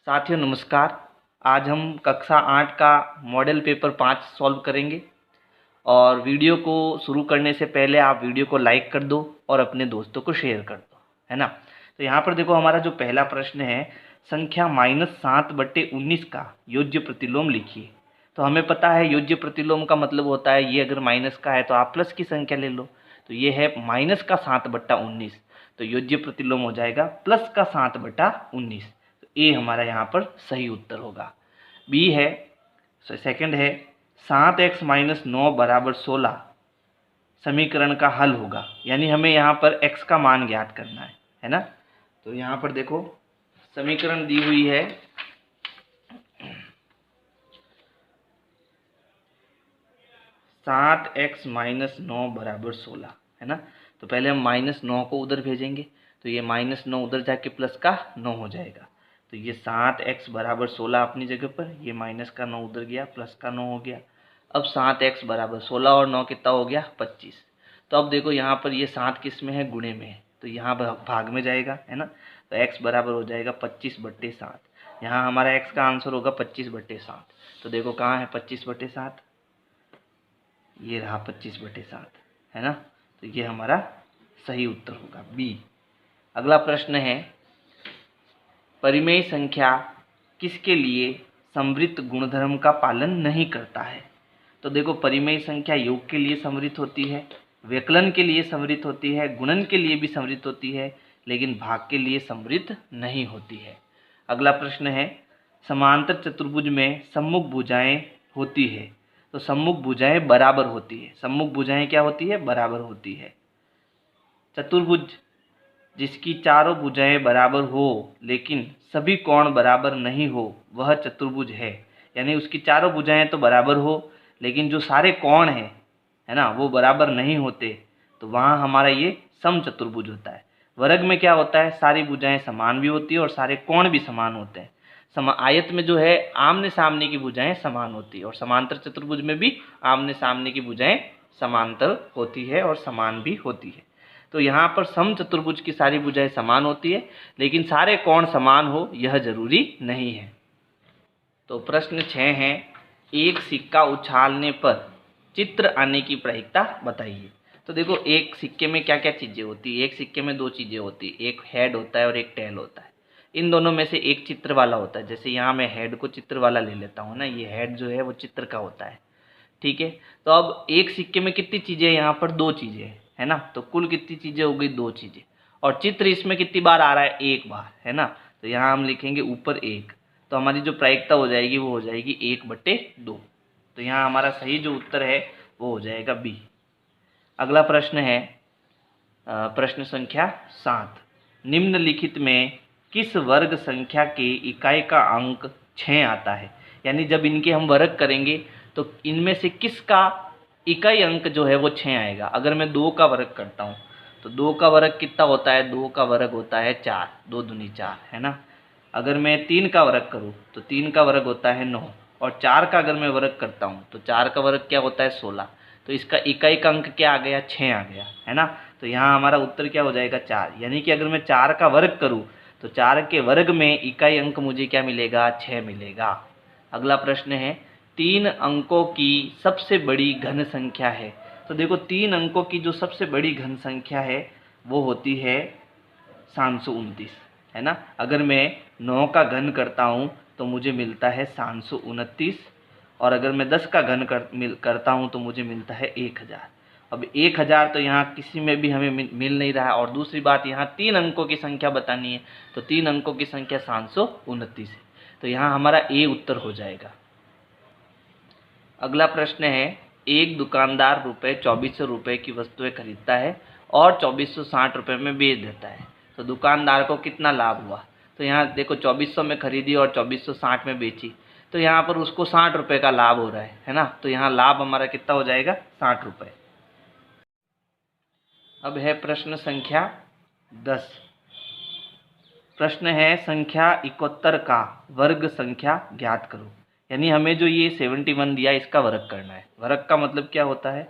साथियों नमस्कार। आज हम कक्षा 8 का मॉडल पेपर 5 सॉल्व करेंगे और वीडियो को शुरू करने से पहले आप वीडियो को लाइक कर दो और अपने दोस्तों को शेयर कर दो, है ना। तो यहाँ पर देखो, हमारा जो पहला प्रश्न है, संख्या -7/19 का योज्य प्रतिलोम लिखिए। तो हमें पता है योज्य प्रतिलोम का मतलब होता है, ये अगर माइनस का है तो आप प्लस की संख्या ले लो। तो ये है माइनस का 7/19, तो योज्य प्रतिलोम हो जाएगा प्लस का 7/19। तो ए हमारा यहाँ पर सही उत्तर होगा। बी है, सेकंड है, 7x - 9 = 16 समीकरण का हल होगा। यानी हमें यहाँ पर x का मान ज्ञात करना है ना। तो यहाँ पर देखो समीकरण दी हुई है, सात एक्स - 9 = 16, है ना। तो पहले हम -9 को उधर भेजेंगे, तो ये -9 उधर जाके प्लस का 9 हो जाएगा। तो ये 7x = 16 अपनी जगह पर, ये माइनस का 9 उधर गया, प्लस का 9 हो गया। अब 7x = 16 और 9 कितना हो गया, 25। तो अब देखो यहाँ पर ये 7 किस में है, गुणे में है, तो यहाँ भाग में जाएगा, है ना। तो x बराबर हो जाएगा 25/7। यहाँ हमारा x का आंसर होगा 25/7। तो देखो कहाँ है 25/7, ये रहा 25/7, है ना। तो ये हमारा सही उत्तर होगा बी। अगला प्रश्न है, परिमेय संख्या किसके लिए समवृत्त गुणधर्म का पालन नहीं करता है। तो देखो, परिमेय संख्या योग के लिए समवृत्त होती है, व्यकलन के लिए समवृत्त होती है, गुणन के लिए भी समवृत्त होती है, लेकिन भाग के लिए समवृत्त नहीं होती है। अगला प्रश्न है, समांतर चतुर्भुज में सम्मुख भुजाएं होती है। तो सम्मुख भुजाएं बराबर होती है। सम्मुख भुजाएं क्या होती है, बराबर होती है। चतुर्भुज जिसकी चारों भुजाएं बराबर हो लेकिन सभी कोण बराबर नहीं हो, वह चतुर्भुज है। यानी उसकी चारों भुजाएं तो बराबर हो लेकिन जो सारे कोण हैं, है ना, वो बराबर नहीं होते, तो वहाँ हमारा ये समचतुर्भुज होता है। वर्ग में क्या होता है, सारी भुजाएं समान भी होती है और सारे कोण भी समान होते हैं। आयत में जो है आमने सामने की भुजाएं समान होती है, और समांतर चतुर्भुज में भी आमने सामने की भुजाएं समांतर होती है और समान भी होती है। तो यहाँ पर समचतुर्भुज की सारी भुजाएं समान होती है, लेकिन सारे कोण समान हो यह जरूरी नहीं है। तो प्रश्न 6 है, एक सिक्का उछालने पर चित्र आने की प्रायिकता बताइए। तो देखो, एक सिक्के में क्या क्या चीज़ें होती है, एक सिक्के में दो चीज़ें होती है, एक हेड होता है और एक टेल होता है। इन दोनों में से एक चित्र वाला होता है। जैसे यहाँ मैं हेड को चित्र वाला ले लेता हूँ ना, ये हेड जो है वो चित्र का होता है, ठीक है। तो अब एक सिक्के में कितनी चीज़ें, यहाँ पर दो चीज़ें है ना, तो कुल कितनी चीज़ें हो गई, दो चीज़ें। और चित्र इसमें कितनी बार आ रहा है, एक बार, है ना। तो यहाँ हम लिखेंगे ऊपर एक, तो हमारी जो प्रायिकता हो जाएगी वो हो जाएगी 1/2। तो यहाँ हमारा सही जो उत्तर है वो हो जाएगा बी। अगला प्रश्न है, प्रश्न संख्या 7, निम्नलिखित में किस वर्ग संख्या के इकाई का अंक 6 आता है। यानी जब इनके हम वर्ग करेंगे तो इनमें से किसका इकाई अंक जो है वो 6 आएगा। अगर मैं 2 का वर्ग करता हूँ तो 2 का वर्ग कितना होता है, 2 का वर्ग होता है 4, 2 दूनी 4, है ना। अगर मैं 3 का वर्ग करूँ तो 3 का वर्ग होता है 9, और 4 का अगर मैं वर्ग करता हूँ तो 4 का वर्ग क्या होता है 16। तो इसका इकाई का अंक क्या आ गया, 6 आ गया, है ना। तो यहाँ हमारा उत्तर क्या हो जाएगा, 4। यानी कि अगर मैं 4 का वर्ग करूँ तो 4 के वर्ग में इकाई अंक मुझे क्या मिलेगा, 6 मिलेगा। अगला प्रश्न है, 3 अंकों की सबसे बड़ी घन संख्या है। तो देखो, 3 अंकों की जो सबसे बड़ी घन संख्या है वो होती है 729, है ना। अगर मैं 9 का घन करता हूँ तो मुझे मिलता है 729, और अगर मैं 10 का घन करता हूँ तो मुझे मिलता है 1000। अब 1000 तो यहाँ किसी में भी हमें मिल नहीं रहा है, और दूसरी बात यहाँ 3 अंकों की संख्या बतानी है, तो 3 अंकों की संख्या 729 है। तो यहाँ हमारा ए उत्तर हो जाएगा। अगला प्रश्न है, एक दुकानदार ₹2400 की वस्तुएं खरीदता है और 2460 में बेच देता है। तो दुकानदार को कितना लाभ हुआ। तो यहाँ देखो, 2400 में खरीदी और 2460 में बेची, तो यहाँ पर उसको 60 रुपये का लाभ हो रहा है ना। तो यहाँ लाभ हमारा कितना हो जाएगा, 60 रुपये। अब है प्रश्न संख्या 10। प्रश्न है, संख्या 71 का वर्ग संख्या ज्ञात करो। यानी हमें जो ये 71 दिया इसका वर्ग करना है। वर्ग का मतलब क्या होता है,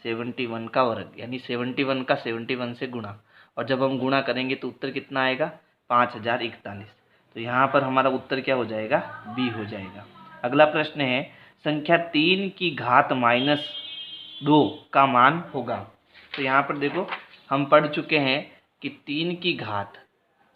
71 का वर्ग, यानी 71 का 71 से गुणा, और जब हम गुणा करेंगे तो उत्तर कितना आएगा, 5041। तो यहाँ पर हमारा उत्तर क्या हो जाएगा, बी हो जाएगा। अगला प्रश्न है संख्या 3 की घात -2 का मान होगा। तो यहाँ पर देखो हम पढ़ चुके हैं कि 3 की घात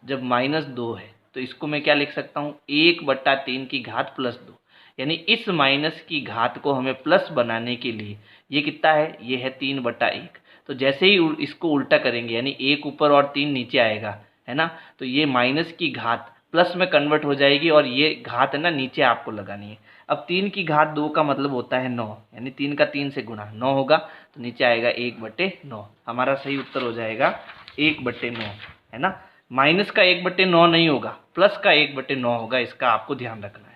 जब -2 है तो इसको मैं क्या लिख सकता हूँ, 1/3 की घात +2, यानी इस माइनस की घात को हमें प्लस बनाने के लिए ये कितना है, ये है 3/1। तो जैसे ही इसको उल्टा करेंगे यानी 1 ऊपर और 3 नीचे आएगा, है ना, तो ये माइनस की घात प्लस में कन्वर्ट हो जाएगी और ये घात है ना नीचे आपको लगानी है। अब 3 की घात 2 का मतलब होता है 9, यानी 3 का 3 से गुणा 9 होगा, तो नीचे आएगा 1/9। हमारा सही उत्तर हो जाएगा 1/9, है ना। माइनस का 1/9 नहीं होगा, प्लस का 1/9 होगा, इसका आपको ध्यान रखना है।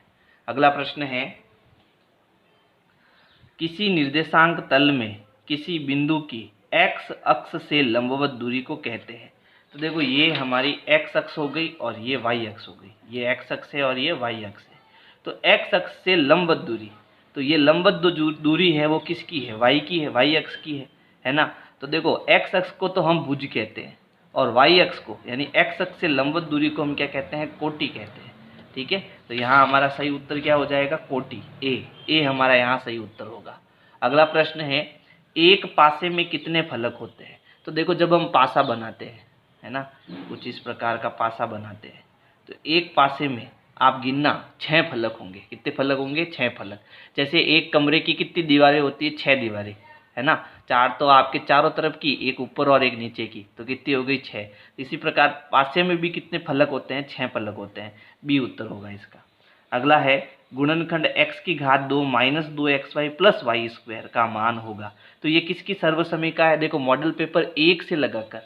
अगला प्रश्न है किसी निर्देशांक तल में किसी बिंदु की x अक्ष से लंबवत दूरी को कहते हैं। तो देखो ये हमारी x अक्ष हो गई और ये y अक्ष हो गई, ये x अक्ष है और ये y अक्ष है। तो x अक्ष से लंबवत दूरी, तो ये लंबवत दूरी है वो किसकी है, y की है, y अक्ष की है ना। तो देखो x अक्ष को तो हम भुज कहते हैं और y अक्ष को यानी x अक्ष से लंबवत दूरी को हम क्या कहते हैं, कोटि कहते हैं। ठीक है, तो यहाँ हमारा सही उत्तर क्या हो जाएगा, कोटि, ए हमारा यहाँ सही उत्तर होगा। अगला प्रश्न है एक पासे में कितने फलक होते हैं। तो देखो जब हम पासा बनाते हैं, है ना, कुछ इस प्रकार का पासा बनाते हैं, तो एक पासे में आप गिनना 6 फलक होंगे। कितने फलक होंगे, 6 फलक। जैसे एक कमरे की कितनी दीवारें होती है, 6 दीवारें, है ना, 4 तो आपके चारों तरफ की, एक ऊपर और एक नीचे की, तो कितनी हो गई, 6। इसी प्रकार पासे में भी कितने फलक होते हैं, 6 फलक होते हैं, बी उत्तर होगा इसका। अगला है गुणनखंड x की घात 2 -2xy + y² का मान होगा। तो ये किसकी सर्वसमीका है। देखो मॉडल पेपर 1 से लगाकर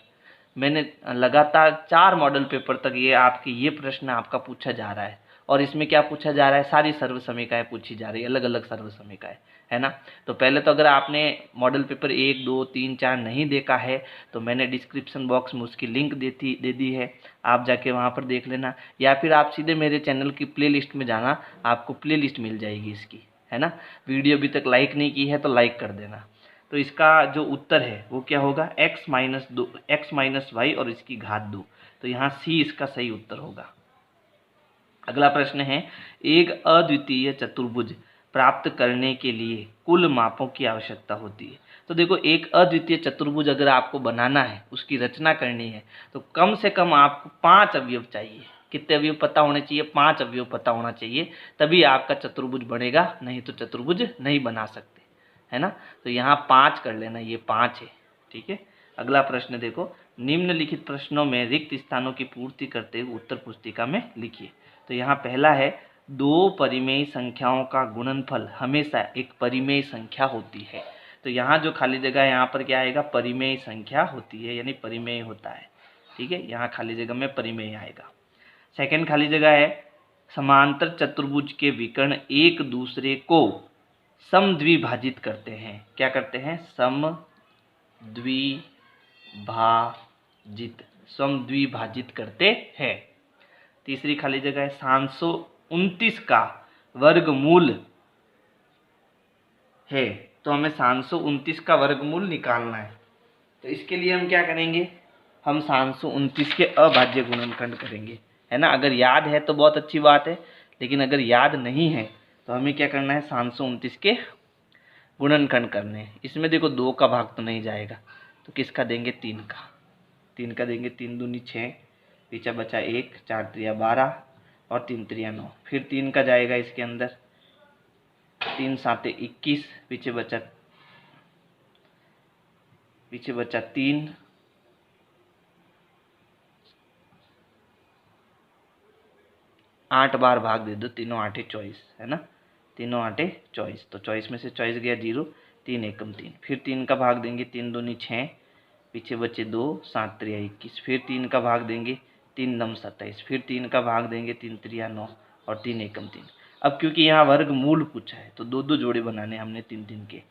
मैंने लगातार 4 मॉडल पेपर तक ये प्रश्न आपका पूछा जा रहा है और इसमें क्या पूछा जा रहा है, सारी सर्वसमीकाएं पूछी जा रही है, अलग अलग सर्वसमीकाएं, है ना। तो पहले तो अगर आपने मॉडल पेपर 1, 2, 3, 4 नहीं देखा है तो मैंने डिस्क्रिप्शन बॉक्स में उसकी लिंक दे दी है, आप जाके वहाँ पर देख लेना, या फिर आप सीधे मेरे चैनल की प्लेलिस्ट में जाना, आपको प्लेलिस्ट मिल जाएगी इसकी, है ना। वीडियो अभी तक लाइक नहीं की है तो लाइक कर देना। तो इसका जो उत्तर है वो क्या होगा, x - y और इसकी घात 2। तो यहाँ सी इसका सही उत्तर होगा। अगला प्रश्न है एक अद्वितीय चतुर्भुज प्राप्त करने के लिए कुल मापों की आवश्यकता होती है। तो देखो एक अद्वितीय चतुर्भुज अगर आपको बनाना है, उसकी रचना करनी है, तो कम से कम आपको 5 अवयव चाहिए। कितने अवयव पता होने चाहिए, 5 अवयव पता होना चाहिए, तभी आपका चतुर्भुज बनेगा, नहीं तो चतुर्भुज नहीं बना सकते, है ना। तो यहाँ 5 कर लेना, ये 5 है, ठीक है। अगला प्रश्न देखो निम्नलिखित प्रश्नों में रिक्त स्थानों की पूर्ति करते हुए उत्तर पुस्तिका में लिखिए। तो यहाँ पहला है 2 परिमेय संख्याओं का गुणनफल हमेशा एक परिमेय संख्या होती है। तो यहाँ जो खाली जगह यहाँ पर क्या आएगा, परिमेय संख्या होती है, यानी परिमेय होता है, ठीक है। यहाँ खाली जगह में परिमेय आएगा। सेकंड खाली जगह है समांतर चतुर्भुज के विकर्ण एक दूसरे को समद्विभाजित करते हैं। क्या करते हैं, समद्विभाजित करते हैं। तीसरी खाली जगह है 729 का वर्गमूल है, तो हमें 729 का वर्गमूल निकालना है। तो इसके लिए हम क्या करेंगे, हम 729 के अभाज्य गुणनखंड करेंगे, है ना। अगर याद है तो बहुत अच्छी बात है, लेकिन अगर याद नहीं है तो हमें क्या करना है, 729 के गुणनखंड करने हैं। इसमें देखो 2 का भाग तो नहीं जाएगा, तो किसका देंगे, 3 का। 3 का देंगे, 3 दूनी 6, पीछे बचा 1, 4 त्रिया 12 और 3 त्रिया 9। फिर 3 का जाएगा इसके अंदर, 3 साते 21, पीछे बचा 3, 8 बार भाग दे दो, तीनों 8 24, है ना, तीनों 8 24। तो 24 में से 24 गया 0, 3 एकम 3। फिर 3 का भाग देंगे, 3 दूनी 6, पीछे बचे 2, 7 त्रिया 21। फिर 3 का भाग देंगे, 3 नम 27। फिर 3 का भाग देंगे, 3 त्रिया 9 और 3 एकम 3। अब क्योंकि यहाँ वर्गमूल पूछा है तो 2 जोड़े बनाने हमने 3 के,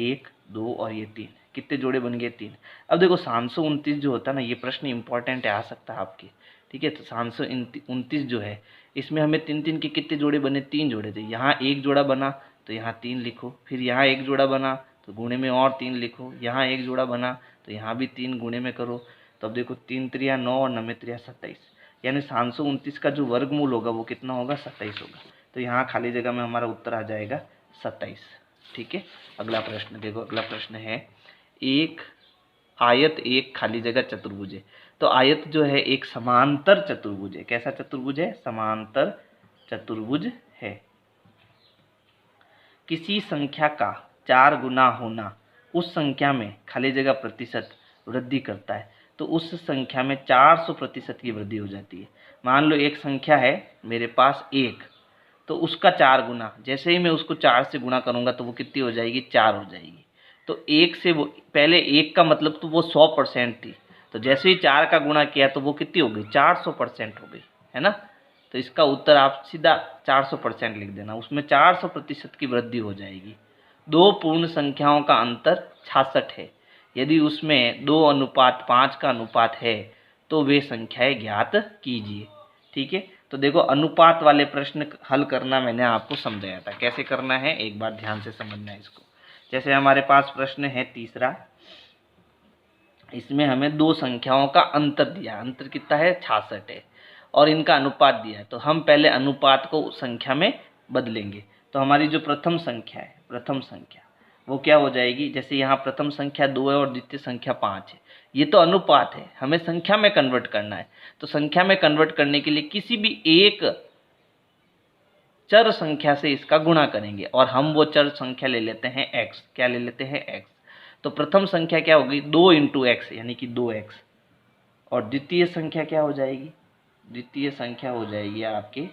1, 2 और ये 3। कितने जोड़े बन गए, 3। अब देखो 729 जो होता है ना, ये प्रश्न इंपॉर्टेंट है, आ सकता है आपके, ठीक है। तो 729 जो है इसमें हमें 3 के कितने जोड़े बने, 3 जोड़े थे। यहाँ 1 जोड़ा बना तो यहाँ 3 लिखो, फिर यहाँ 1 जोड़ा बना तो गुणे में और 3 लिखो, यहाँ 1 जोड़ा बना तो यहाँ भी 3 गुणे में करो। तो अब देखो 3 त्रिया 9 और 9 त्रिया 27, यानी 729 का जो वर्गमूल होगा वो कितना होगा, 27 होगा। तो यहाँ खाली जगह में हमारा उत्तर आ जाएगा 27। ठीक है, अगला प्रश्न देखो। अगला प्रश्न है, एक आयत एक खाली जगह चतुर्भुज है। तो आयत जो है एक समांतर चतुर्भुज है। कैसा चतुर्भुज है, समांतर चतुर्भुज है। किसी संख्या का 4 गुना होना उस संख्या में खाली जगह प्रतिशत वृद्धि करता है, तो उस संख्या में 400% की वृद्धि हो जाती है। मान लो एक संख्या है मेरे पास 1, तो उसका 4 गुना, जैसे ही मैं उसको 4 से गुणा करूंगा तो वो कितनी हो जाएगी, 4 हो जाएगी। तो 1 से वो पहले 1 का मतलब तो वो 100% थी, तो जैसे ही 4 का गुणा किया तो वो कितनी हो गई, 400% हो गई, है ना। तो इसका उत्तर आप सीधा 400% लिख देना, उसमें 400% की वृद्धि हो जाएगी। दो पूर्ण संख्याओं का अंतर 66 है। यदि उसमें 2:5 का अनुपात है तो वे संख्याएं ज्ञात कीजिए। ठीक है, तो देखो अनुपात वाले प्रश्न हल करना मैंने आपको समझाया था, कैसे करना है एक बार ध्यान से समझना है इसको। जैसे हमारे पास प्रश्न है तीसरा, इसमें हमें दो संख्याओं का अंतर दिया, अंतर कितना है, 66 है, और इनका अनुपात दिया है। तो हम पहले अनुपात को संख्या में बदलेंगे। तो हमारी जो प्रथम संख्या है, प्रथम संख्या वो क्या हो जाएगी, जैसे यहाँ प्रथम संख्या 2 है और द्वितीय संख्या 5 है, ये तो अनुपात है, हमें संख्या में कन्वर्ट करना है। तो संख्या में कन्वर्ट करने के लिए किसी भी एक चर संख्या से इसका गुणा करेंगे, और हम वो चर संख्या ले लेते हैं x। क्या ले लेते हैं, x। तो प्रथम संख्या क्या होगी, 2 × x यानी कि 2x, और द्वितीय संख्या क्या हो जाएगी, द्वितीय संख्या हो जाएगी आपकी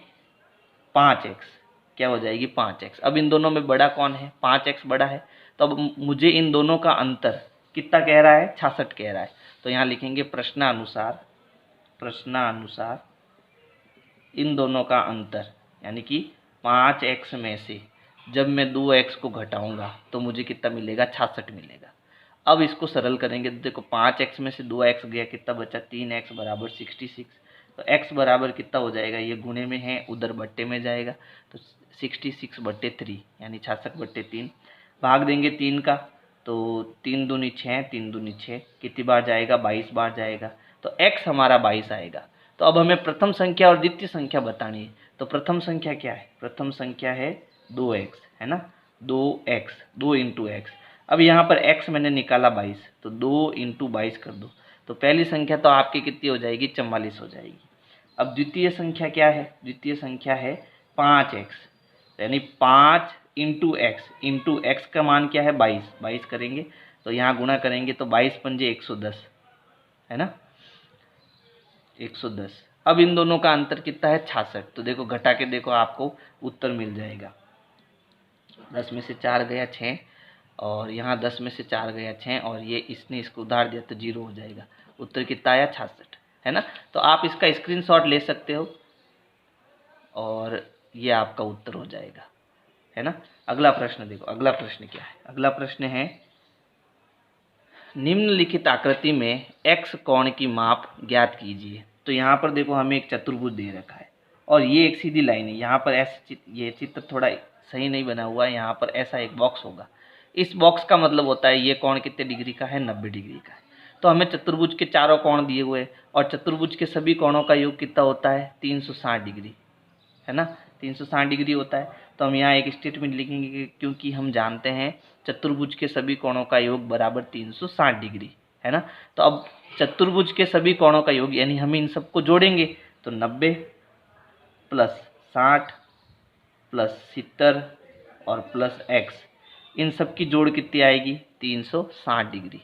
5x। क्या हो जाएगी, 5x। अब इन दोनों में बड़ा कौन है, 5x बड़ा है। तो अब मुझे इन दोनों का अंतर कितना कह रहा है, 66 कह रहा है। तो यहाँ लिखेंगे प्रश्नानुसार, प्रश्नानुसार इन दोनों का अंतर, यानी कि 5x में से जब मैं 2x को घटाऊंगा तो मुझे कितना मिलेगा, 66 मिलेगा। अब इसको सरल करेंगे तो देखो 5x में से 2x गया, कितना बचा, 3x बराबर 66। तो x बराबर कितना हो जाएगा, ये गुणे में है उधर बट्टे में जाएगा, तो 66/3 यानी 66/3। भाग देंगे 3 का, तो 3 दूनी 6, 3 दूनी 6, कितनी बार जाएगा, 22 बार जाएगा। तो x हमारा 22 आएगा। तो अब हमें प्रथम संख्या और द्वितीय संख्या बतानी है। तो प्रथम संख्या क्या है, प्रथम संख्या है 2x, है ना, 2x, 2 × x। अब यहाँ पर x मैंने निकाला 22, तो 2 × 22 कर दो, तो पहली संख्या तो आपकी कितनी हो जाएगी, 44 हो जाएगी। अब द्वितीय संख्या क्या है, द्वितीय संख्या है 5x, यानी 5 × x का मान क्या है, 22 करेंगे, तो यहाँ गुणा करेंगे तो 22 पंजे 110, है ना, 110। अब इन दोनों का अंतर कितना है, 66। तो देखो घटा के देखो, आपको उत्तर मिल जाएगा। 10 में से 4 गया 6, और यहाँ 10 में से 4 गया 6, और ये इसने इसको उधार दिया तो 0 हो जाएगा। उत्तर कितना आया, 66, है ना। तो आप इसका स्क्रीनशॉट ले सकते हो और ये आपका उत्तर हो जाएगा, है ना। अगला प्रश्न देखो, अगला प्रश्न क्या है, अगला प्रश्न है, निम्नलिखित आकृति में x कोण की माप ज्ञात कीजिए। तो यहाँ पर देखो हमें एक चतुर्भुज दे रखा है और ये एक सीधी लाइन है। यहाँ पर ये चित्र थोड़ा सही नहीं बना हुआ है, यहाँ पर ऐसा एक बॉक्स होगा। इस बॉक्स का मतलब होता है ये कोण कितने डिग्री का है, 90 डिग्री का है। तो हमें चतुर्भुज के चारों कोण दिए हुए हैं और चतुर्भुज के सभी कोणों का योग कितना होता है, 360 डिग्री, है ना, 360 डिग्री होता है। तो हम यहाँ एक स्टेटमेंट लिखेंगे क्योंकि हम जानते हैं चतुर्भुज के सभी कोणों का योग बराबर 360 डिग्री, है ना। तो अब चतुर्भुज के सभी कोणों का योग यानी हम इन सबको जोड़ेंगे, तो 90 + 60 + 70 और +x, इन सब की जोड़ कितनी आएगी, 360 डिग्री।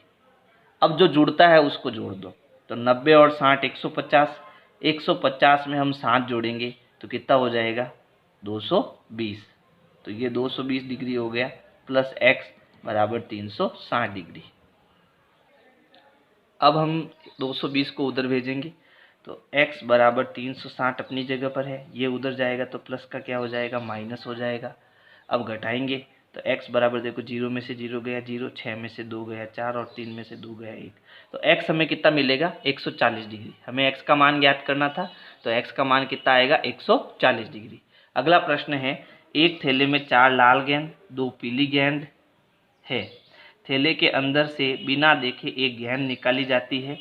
अब जो जुड़ता है उसको जोड़ दो, तो 90 और 60 150, 150 में हम 7 जोड़ेंगे तो कितना हो जाएगा, 220। तो ये 220 डिग्री हो गया, +x बराबर 360 डिग्री। अब हम 220 को उधर भेजेंगे, तो x बराबर 360 अपनी जगह पर है, ये उधर जाएगा तो प्लस का क्या हो जाएगा, माइनस हो जाएगा। अब घटाएंगे तो x बराबर देखो 0 में से 0 गया 0, 6 में से 2 गया 4 और 3 में से 2 गया 1। तो x हमें कितना मिलेगा, 140 डिग्री। हमें x का मान ज्ञात करना था, तो x का मान कितना आएगा, 140 डिग्री। अगला प्रश्न है, एक थैले में 4 लाल गेंद 2 पीली गेंद है। थैले के अंदर से बिना देखे एक गेंद निकाली जाती है।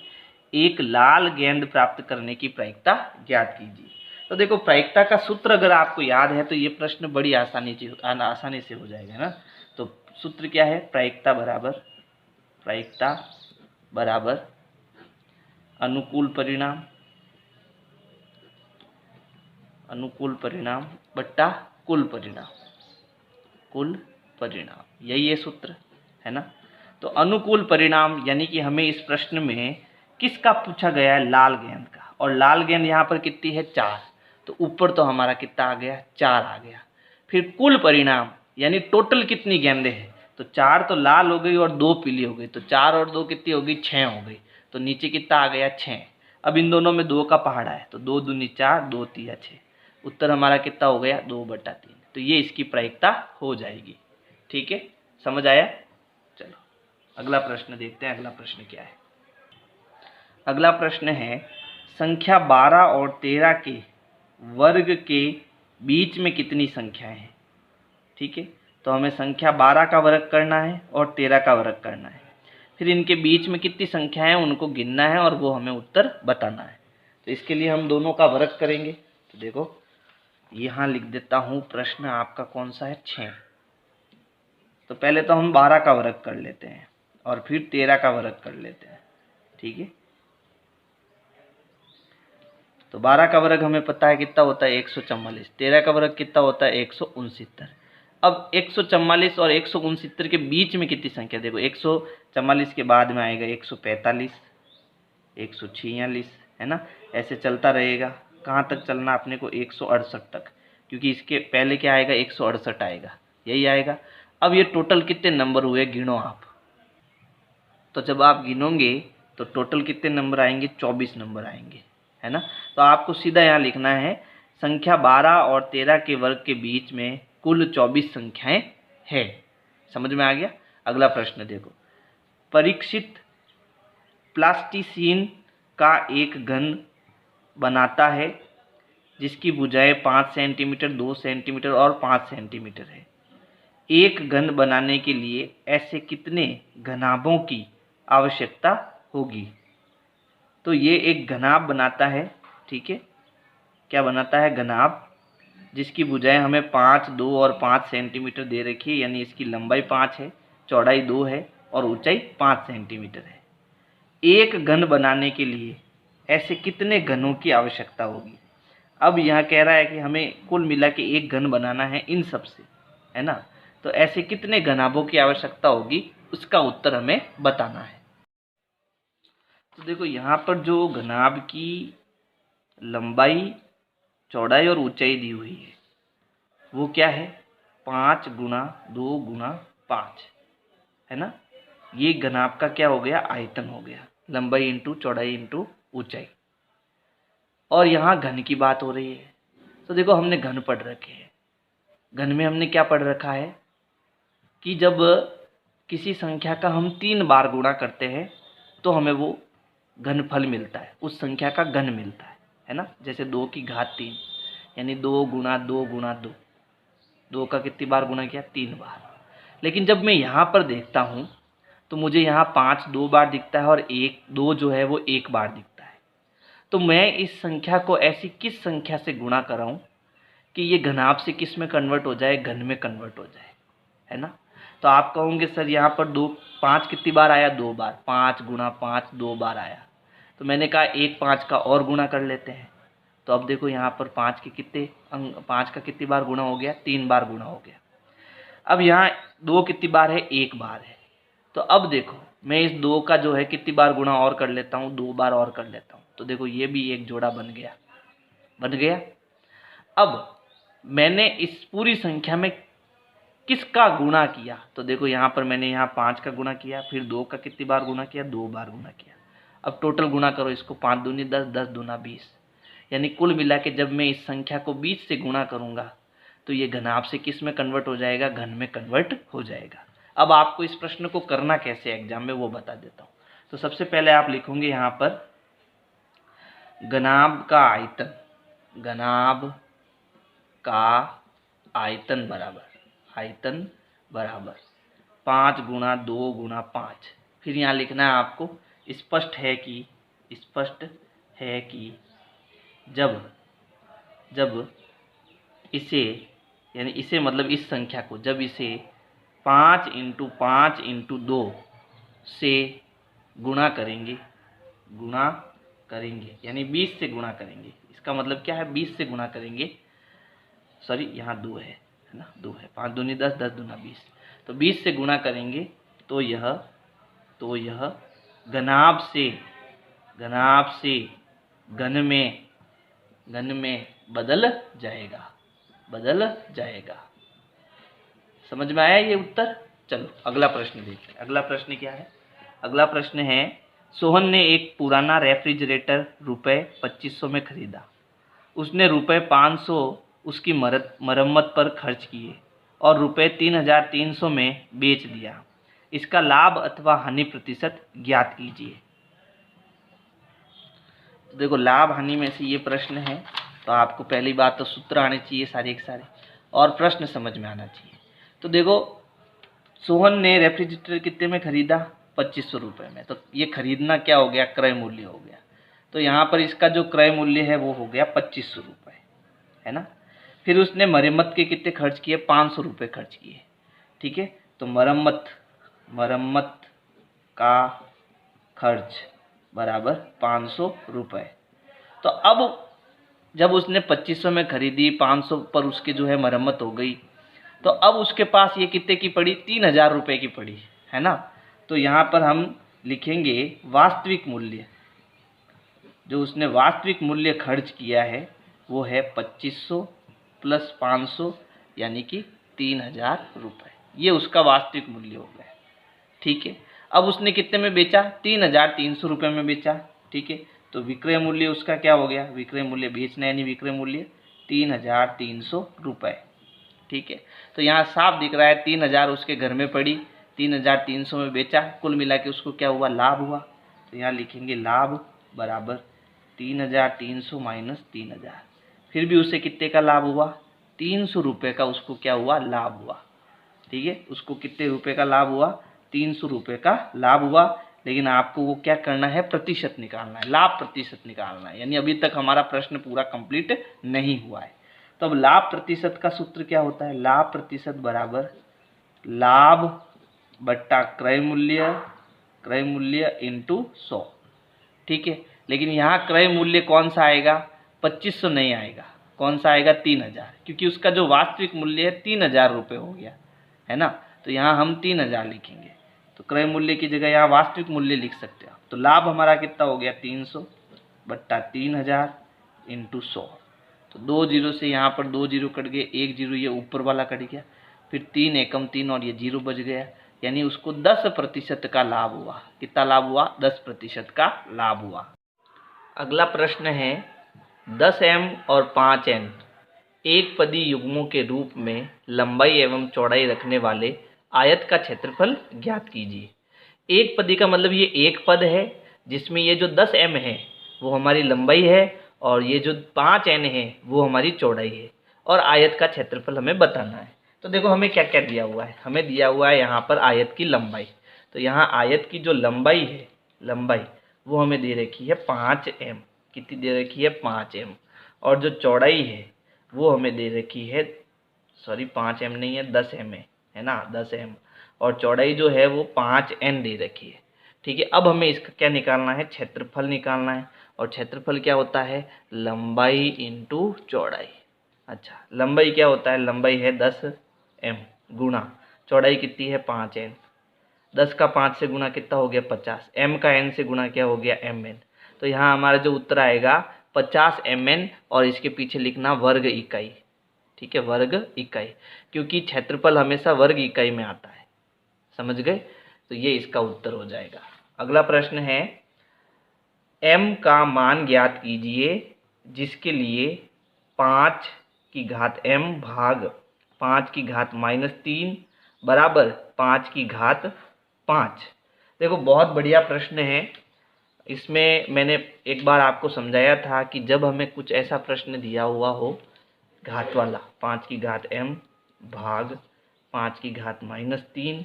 एक लाल गेंद प्राप्त करने की प्रायिकता ज्ञात कीजिए। तो देखो प्रायिकता का सूत्र अगर आपको याद है तो ये प्रश्न बड़ी आसानी से हो जाएगा ना। तो सूत्र क्या है, प्रायिकता बराबर अनुकूल परिणाम बट्टा कुल परिणाम, यही है सूत्र, है ना। तो अनुकूल परिणाम यानी कि हमें इस प्रश्न में किसका पूछा गया है, लाल गेंद का, और लाल गेंद यहाँ पर कितनी है, 4। तो ऊपर तो हमारा कितना आ गया, 4 आ गया। फिर कुल परिणाम यानी टोटल कितनी गेंदें हैं, तो 4 तो लाल हो गई और 2 पीली हो गई, तो 4 और 2 कितनी हो गई, 6 हो गई। तो नीचे कितना आ गया, 6। अब इन दोनों में 2 का पहाड़ा है, तो 2 दूनी 4, 2 तिया 6। उत्तर हमारा कितना हो गया, 2/3। तो ये इसकी प्रायिकता हो जाएगी। ठीक है, समझ आया। चलो अगला प्रश्न देखते हैं। अगला प्रश्न क्या है, अगला प्रश्न है संख्या 12 और 13 के वर्ग के बीच में कितनी संख्याएं हैं। ठीक है, तो हमें संख्या 12 का वर्ग करना है और 13 का वर्ग करना है। फिर इनके बीच में कितनी संख्याएं हैं उनको गिनना है और वो हमें उत्तर बताना है। तो इसके लिए हम दोनों का वर्ग करेंगे। तो देखो यहाँ लिख देता हूँ, प्रश्न आपका कौन सा है, 6। तो पहले तो हम 12 का वर्ग कर लेते हैं और फिर 13 का वर्ग कर लेते हैं। ठीक है, तो 12 का वर्ग हमें पता है कितना होता है, 144। 13 का वर्ग कितना होता है, 169। अब 144 और 169 के बीच में कितनी संख्या, देखो 144 के बाद में आएगा 145, 146, है ना। ऐसे चलता रहेगा, कहाँ तक चलना अपने को, 168 तक, क्योंकि इसके पहले क्या आएगा, 168 आएगा, यही आएगा। अब ये टोटल कितने नंबर हुए गिनो आप। तो जब आप गिनोगे तो टोटल कितने नंबर आएंगे, 24 नंबर आएंगे, है ना। तो आपको सीधा यहाँ लिखना है संख्या 12 और 13 के वर्ग के बीच में कुल 24 संख्याएं हैं। समझ में आ गया। अगला प्रश्न देखो, परीक्षित प्लास्टिसीन का एक घन बनाता है जिसकी भुजाएं 5 सेंटीमीटर, 2 सेंटीमीटर और 5 सेंटीमीटर है। एक घन बनाने के लिए ऐसे कितने घनाभों की आवश्यकता होगी। तो ये एक घनाभ बनाता है, ठीक है, क्या बनाता है, घनाभ, जिसकी भुजाएं हमें 5, 2 और 5 सेंटीमीटर दे रखी है, यानी इसकी लंबाई 5 है, चौड़ाई 2 है और ऊंचाई 5 सेंटीमीटर है। एक घन बनाने के लिए ऐसे कितने घनों की आवश्यकता होगी। अब यह कह रहा है कि हमें कुल मिला के एक घन बनाना है इन सब से, है ना। तो ऐसे कितने घनाभों की आवश्यकता होगी, उसका उत्तर हमें बताना है। तो देखो यहाँ पर जो घनाभ की लंबाई, चौड़ाई और ऊंचाई दी हुई है वो क्या है, 5 गुणा 2 गुणा 5, है ना। ये घनाभ का क्या हो गया, आयतन हो गया, लंबाई इंटू चौड़ाई इंटू ऊंचाई। और यहाँ घन की बात हो रही है। तो देखो हमने घन पढ़ रखे हैं, घन में हमने क्या पढ़ रखा है कि जब किसी संख्या का हम 3 बार गुणा करते हैं तो हमें वो घनफल मिलता है, उस संख्या का घन मिलता है ना। जैसे 2 की घात 3 यानी 2 गुणा 2 गुणा 2, 2 का कितनी बार गुणा किया, 3 बार। लेकिन जब मैं यहाँ पर देखता हूँ तो मुझे यहाँ 5 2 बार दिखता है और 1 2 जो है वो 1 बार दिखता है। तो मैं इस संख्या को ऐसी किस संख्या से गुणा कराऊँ कि ये घनाभ से किस में कन्वर्ट हो जाए, घन में कन्वर्ट हो जाए, है ना। तो आप कहोगे सर यहाँ पर 5 कितनी बार आया, 2 बार, 5 गुणा 5 2 बार आया। तो मैंने कहा एक 5 का और गुणा कर लेते हैं। तो अब देखो यहाँ पर 5 के कितने 5 का कितनी बार गुणा हो गया, 3 बार गुणा हो गया। अब यहाँ 2 कितनी बार है, 1 बार है। तो अब देखो मैं इस 2 का जो है कितनी बार गुणा और कर लेता हूँ, 2 बार और कर लेता हूँ। तो देखो ये भी एक जोड़ा बन गया। अब मैंने इस पूरी संख्या में किसका गुणा किया, तो देखो यहाँ पर मैंने यहाँ 5 का गुणा किया, फिर 2 का कितनी बार गुणा किया, 2 बार गुणा किया। अब टोटल गुणा करो इसको, 5 दूनी 10, 10 दूना 20, यानी कुल मिला के जब मैं इस संख्या को 20 से गुणा करूंगा तो ये घनाभ से किस में कन्वर्ट हो जाएगा, घन में कन्वर्ट हो जाएगा। अब आपको इस प्रश्न को करना कैसे एग्जाम में वो बता देता हूँ। तो सबसे पहले आप लिखोगे यहाँ पर घनाभ का आयतन, घनाभ का आयतन बराबर 5 गुणा 2 गुणा 5। फिर यहाँ लिखना है आपको, स्पष्ट है कि स्पष्ट है कि जब जब इसे यानी इसे मतलब इस संख्या को जब इसे 5 × 5 × 2 से गुणा करेंगे यानी 20 से गुणा करेंगे। इसका मतलब क्या है, 20 से गुणा करेंगे, सॉरी यहाँ 2 है ना, 2 है, 5 दूनी 10, 10 दूना 20, तो 20 से गुणा करेंगे तो यह घनाभ से घन में बदल जाएगा। समझ में आया ये उत्तर? चलो अगला प्रश्न देखते हैं। अगला प्रश्न क्या है? अगला प्रश्न है, सोहन ने एक पुराना रेफ्रिजरेटर रुपए 2500 में खरीदा। उसने रुपए 500 उसकी मरम्मत पर खर्च किए और रुपए 3300 में बेच दिया। इसका लाभ अथवा हानि प्रतिशत ज्ञात कीजिए। तो देखो लाभ हानि में से ये प्रश्न है, तो आपको पहली बात तो सूत्र आने चाहिए सारे के सारे और प्रश्न समझ में आना चाहिए। तो देखो सोहन ने रेफ्रिजरेटर कितने में खरीदा? 2500 रुपये में। तो ये खरीदना क्या हो गया? क्रय मूल्य हो गया। तो यहाँ पर इसका जो क्रय मूल्य है वो हो गया 2500 रुपये, है ना। फिर उसने मरम्मत के कितने खर्च किए? 500 रुपये खर्च किए, ठीक है। तो मरम्मत का खर्च बराबर 500 रुपये। तो अब जब उसने 2500 में खरीदी, 500 पर उसकी जो है मरम्मत हो गई, तो अब उसके पास ये कितने की पड़ी? 3000 रुपये की पड़ी, है ना। तो यहाँ पर हम लिखेंगे वास्तविक मूल्य, जो उसने वास्तविक मूल्य खर्च किया है वो है 2500 प्लस 500 यानी कि 3000 रुपये। ये उसका वास्तविक मूल्य हो गया, ठीक है। अब उसने कितने में बेचा? 3300 रुपये में बेचा, ठीक है। तो विक्रय मूल्य उसका क्या हो गया? विक्रय मूल्य बेचना यानी विक्रय मूल्य 3300 रुपये, ठीक है। तो यहाँ साफ दिख रहा है 3000 उसके घर में पड़ी, 3300 में बेचा, कुल मिला के उसको क्या हुआ? लाभ हुआ। तो यहाँ लिखेंगे लाभ बराबर 3300 माइनस 3000। फिर भी उसे कितने का लाभ हुआ? 300 रुपये का उसको क्या हुआ? लाभ हुआ, ठीक है। उसको कितने रुपए का लाभ हुआ? 300 रुपये का लाभ हुआ। लेकिन आपको वो क्या करना है? प्रतिशत निकालना है, लाभ प्रतिशत निकालना है। यानी अभी तक हमारा प्रश्न पूरा कंप्लीट नहीं हुआ है। तो अब लाभ प्रतिशत का सूत्र क्या होता है? लाभ प्रतिशत बराबर लाभ बट्टा क्रय मूल्य इंटू 100, ठीक है। लेकिन यहाँ क्रय मूल्य कौन सा आएगा? 2500 नहीं आएगा। कौन सा आएगा? 3000, क्योंकि उसका जो वास्तविक मूल्य है 3000 रुपये हो गया, है ना। तो यहाँ हम 3000 लिखेंगे। तो क्रय मूल्य की जगह यहाँ वास्तविक मूल्य लिख सकते हो। तो लाभ हमारा कितना हो गया? 300 बट्टा 3000 इंटू 100। तो 2 जीरो से यहाँ पर 2 जीरो कट गए, 1 जीरो ये ऊपर वाला कट गया, फिर 3 एकम 3 और ये जीरो बच गया, यानी उसको 10% का लाभ हुआ। कितना लाभ हुआ? 10% का लाभ हुआ। अगला प्रश्न है 10m और 5n एक पदी युग्मों के रूप में लंबाई एवं चौड़ाई रखने वाले आयत का क्षेत्रफल ज्ञात कीजिए। एक पदी का मतलब ये एक पद है जिसमें ये जो 10m है वो हमारी लंबाई है और ये जो 5n है वो हमारी चौड़ाई है, और आयत का क्षेत्रफल हमें बताना है। तो देखो हमें क्या क्या दिया हुआ है? हमें दिया हुआ है यहाँ पर आयत की लंबाई। तो यहाँ आयत की जो लंबाई है, वो हमें दे रखी है 5m। कितनी दे रखी है? 5m। और जो चौड़ाई है वो हमें दे रखी है, सॉरी 5m नहीं है, 10m है ना, 10m। और चौड़ाई जो है वो 5n दे रखी है, ठीक है। अब हमें इसका क्या निकालना है? क्षेत्रफल निकालना है। और क्षेत्रफल क्या होता है? लंबाई इंटू चौड़ाई। अच्छा, लंबाई क्या होता है? लंबाई है 10m गुणा चौड़ाई कितनी है? 5n। 10 का 5 से गुणा कितना हो गया? 50। m का n से गुणा क्या हो गया? mn। तो यहाँ हमारा जो उत्तर आएगा 50 mn, और इसके पीछे लिखना वर्ग इकाई, ठीक है, वर्ग इकाई, क्योंकि क्षेत्रफल हमेशा वर्ग इकाई में आता है। समझ गए? तो ये इसका उत्तर हो जाएगा। अगला प्रश्न है m का मान ज्ञात कीजिए जिसके लिए 5 की घात m भाग 5 की घात -3 बराबर 5 की घात 5। देखो बहुत बढ़िया प्रश्न है। इसमें मैंने एक बार आपको समझाया था कि जब हमें कुछ ऐसा प्रश्न दिया हुआ हो घात वाला, 5 की घात m भाग 5 की घात -3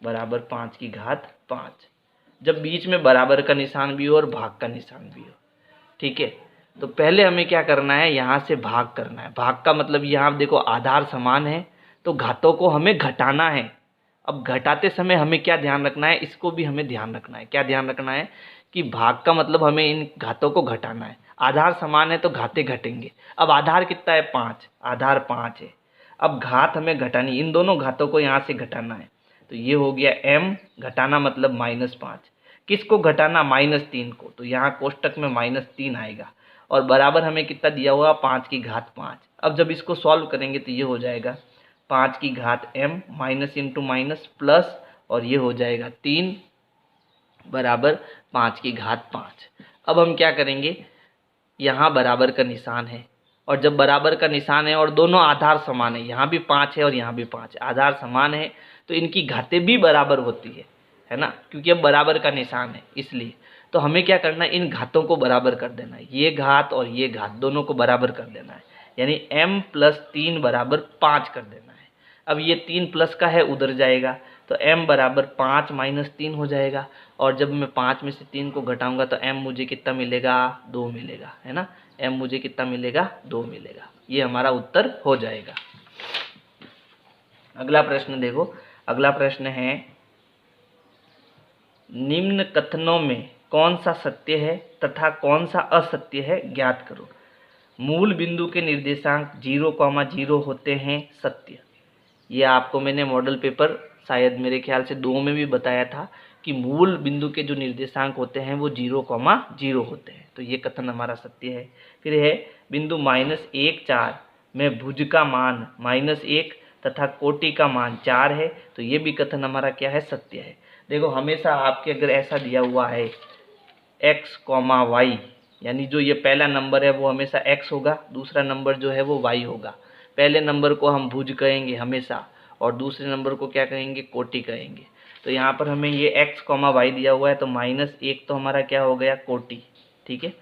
बराबर 5 की घात 5, जब बीच में बराबर का निशान भी हो और भाग का निशान भी हो। ठीक है, तो पहले हमें क्या करना है, यहाँ से भाग करना है। भाग का मतलब यहाँ देखो आधार समान है तो घातों को हमें घटाना है। अब घटाते समय हमें क्या ध्यान रखना है, इसको भी हमें ध्यान रखना है। क्या ध्यान रखना है कि भाग का मतलब हमें इन घातों को घटाना है। आधार समान है तो घाते घटेंगे। अब आधार कितना है, 5, आधार 5 है। अब घात हमें घटानी, इन दोनों घातों को यहाँ से घटाना है। तो ये हो गया m, घटाना मतलब -5। किसको घटाना, -3 को। तो यहाँ कोष्टक में -3 आएगा और बराबर हमें कितना दिया हुआ, 5 की घात 5। अब जब इसको सॉल्व करेंगे तो ये हो जाएगा 5 की घात m, minus into minus plus, और ये हो जाएगा 3 बराबर 5 की घात 5। अब हम क्या करेंगे, यहाँ बराबर का निशान है, और जब बराबर का निशान है और दोनों आधार समान है, यहाँ भी 5 है और यहाँ भी 5 है, आधार समान है तो इनकी घातें भी बराबर होती है ना, क्योंकि अब बराबर का निशान है इसलिए। तो हमें क्या करना है, इन घातों को बराबर कर देना है। ये घात और ये घात दोनों को बराबर कर देना है, यानी m + 3 बराबर 5 कर देना है। अब ये 3 प्लस का है, उधर जाएगा तो m बराबर 5 - 3 हो जाएगा। और जब मैं 5 में से 3 को घटाऊंगा तो m मुझे कितना मिलेगा, 2 मिलेगा, है ना। m मुझे कितना मिलेगा, 2 मिलेगा। ये हमारा उत्तर हो जाएगा। अगला प्रश्न देखो, अगला प्रश्न है, निम्न कथनों में कौन सा सत्य है तथा कौन सा असत्य है, ज्ञात करो। मूल बिंदु के निर्देशांक 0,0 होते हैं, सत्य। ये आपको मैंने मॉडल पेपर शायद मेरे ख्याल से 2 में भी बताया था कि मूल बिंदु के जो निर्देशांक होते हैं वो 0,0 होते हैं, तो ये कथन हमारा सत्य है। फिर है, बिंदु -1, 4 में भुज का मान -1 तथा कोटि का मान 4 है, तो ये भी कथन हमारा क्या है, सत्य है। देखो हमेशा आपके अगर ऐसा दिया हुआ है x, y, यानी जो ये पहला नंबर है वो हमेशा x होगा, दूसरा नंबर जो है वो y होगा। पहले नंबर को हम भुज कहेंगे हमेशा और दूसरे नंबर को क्या कहेंगे, कोटि कहेंगे। तो यहाँ पर हमें ये x, y दिया हुआ है, तो -1 तो हमारा क्या हो गया, कोटि। ठीक है,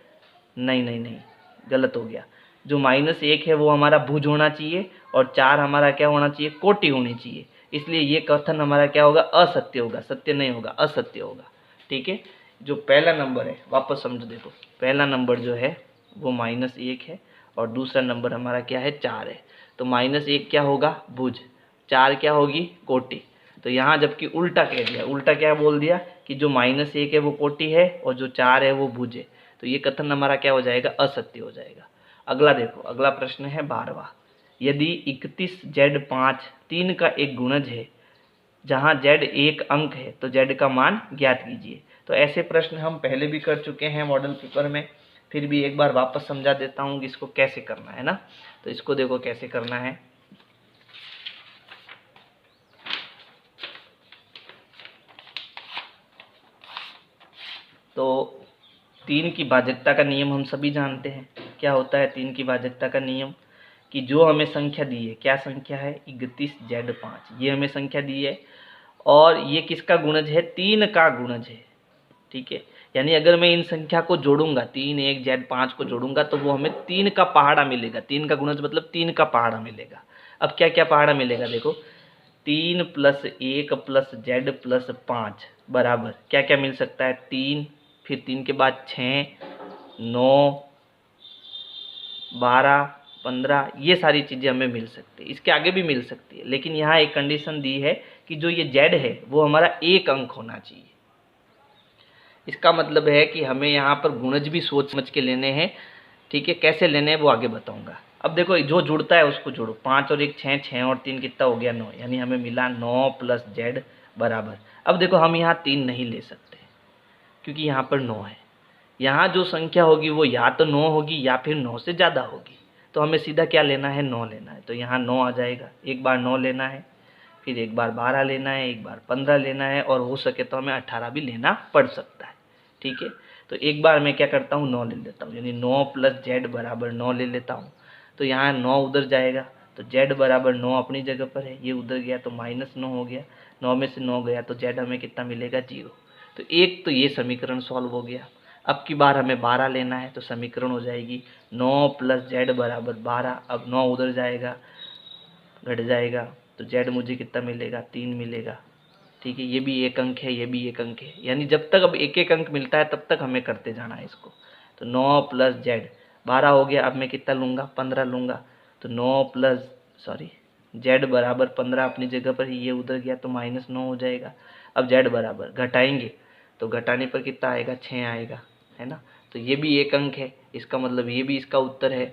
नहीं, गलत हो गया। जो -1 है वो हमारा भुज होना चाहिए और 4 हमारा क्या होना चाहिए, कोटि होनी चाहिए। इसलिए ये कथन हमारा क्या होगा, असत्य होगा, सत्य नहीं होगा, असत्य होगा। ठीक है, जो पहला नंबर है, वापस समझो, देखो पहला नंबर जो है वो -1 है और दूसरा नंबर हमारा क्या है, 4 है। तो -1 क्या होगा, भुज, 4 क्या होगी, कोटि। तो यहाँ जबकि उल्टा कह दिया, उल्टा क्या बोल दिया कि जो -1 है वो कोटि है और जो 4 है वो भुज है। तो ये कथन हमारा क्या हो जाएगा, असत्य हो जाएगा। अगला देखो, अगला प्रश्न है 12वां। यदि 31 Z 5 3 का एक गुणज है जहाँ Z एक अंक है तो Z का मान ज्ञात कीजिए। तो ऐसे प्रश्न हम पहले भी कर चुके हैं मॉडल पेपर में, फिर भी एक बार वापस समझा देता हूँ कि इसको कैसे करना है ना। तो इसको देखो कैसे करना है। तो 3 की भाजकता का नियम हम सभी जानते हैं। क्या होता है 3 की भाजकता का नियम, कि जो हमें संख्या दी है, क्या संख्या है, 31 Z 5, ये हमें संख्या दी है और ये किसका गुणज है, 3 का गुणज है। ठीक है, यानी अगर मैं इन संख्या को जोड़ूंगा, 3, 1 Z 5 को जोड़ूंगा तो वो हमें 3 का पहाड़ा मिलेगा। 3 का गुणज मतलब 3 का पहाड़ा मिलेगा। अब क्या क्या पहाड़ा मिलेगा, देखो 3 + 1 + Z + 5 बराबर क्या क्या मिल सकता है, 3, फिर 3 के बाद 6, 9, 12, 15, ये सारी चीज़ें हमें मिल सकती है। इसके आगे भी मिल सकती है, लेकिन यहाँ एक कंडीशन दी है कि जो ये Z है वो हमारा एक अंक होना चाहिए। इसका मतलब है कि हमें यहाँ पर गुणज भी सोच समझ के लेने हैं। ठीक है, कैसे लेने हैं वो आगे बताऊंगा। अब देखो जो जुड़ता है उसको जोड़ो, 5 और 1 6, 6 और 3 कितना हो गया, 9, यानी हमें मिला 9 + Z बराबर। अब देखो हम यहाँ 3 नहीं ले सकते क्योंकि यहाँ पर 9 है। यहाँ जो संख्या होगी वो या तो 9 होगी या फिर 9 से ज़्यादा होगी। तो हमें सीधा क्या लेना है, 9 लेना है। तो यहाँ 9 आ जाएगा, एक बार 9 लेना है, फिर एक बार 12 लेना है, एक बार 15 लेना है और हो सके तो हमें 18 भी लेना पड़ सकता है। ठीक है, तो एक बार मैं क्या करता हूँ, 9 ले लेता हूँ, यानी 9 + Z बराबर 9 ले लेता हूँ। तो यहाँ 9 उधर जाएगा तो Z बराबर 9 अपनी जगह पर है, ये उधर गया तो -9 हो गया, 9 में से 9 गया तो Z हमें कितना मिलेगा, 0। तो एक तो ये समीकरण सॉल्व हो गया। अब की बार हमें 12 लेना है तो समीकरण हो जाएगी 9 + Z बराबर 12। अब 9 उधर जाएगा, घट जाएगा तो Z मुझे कितना मिलेगा, 3 मिलेगा। ठीक है, ये भी एक अंक है, ये भी एक अंक है, यानी जब तक अब एक एक अंक मिलता है तब तक हमें करते जाना है इसको। तो 9 प्लस जेड 12 हो गया। अब मैं कितना लूँगा, 15 लूँगा। तो 9 प्लस जेड बराबर 15 अपनी जगह पर ही, ये उधर गया तो -9 हो जाएगा। अब जेड बराबर घटाएंगे तो घटाने पर कितना आएगा, 6 आएगा, है ना। तो ये भी एक अंक है, इसका मतलब ये भी इसका उत्तर है।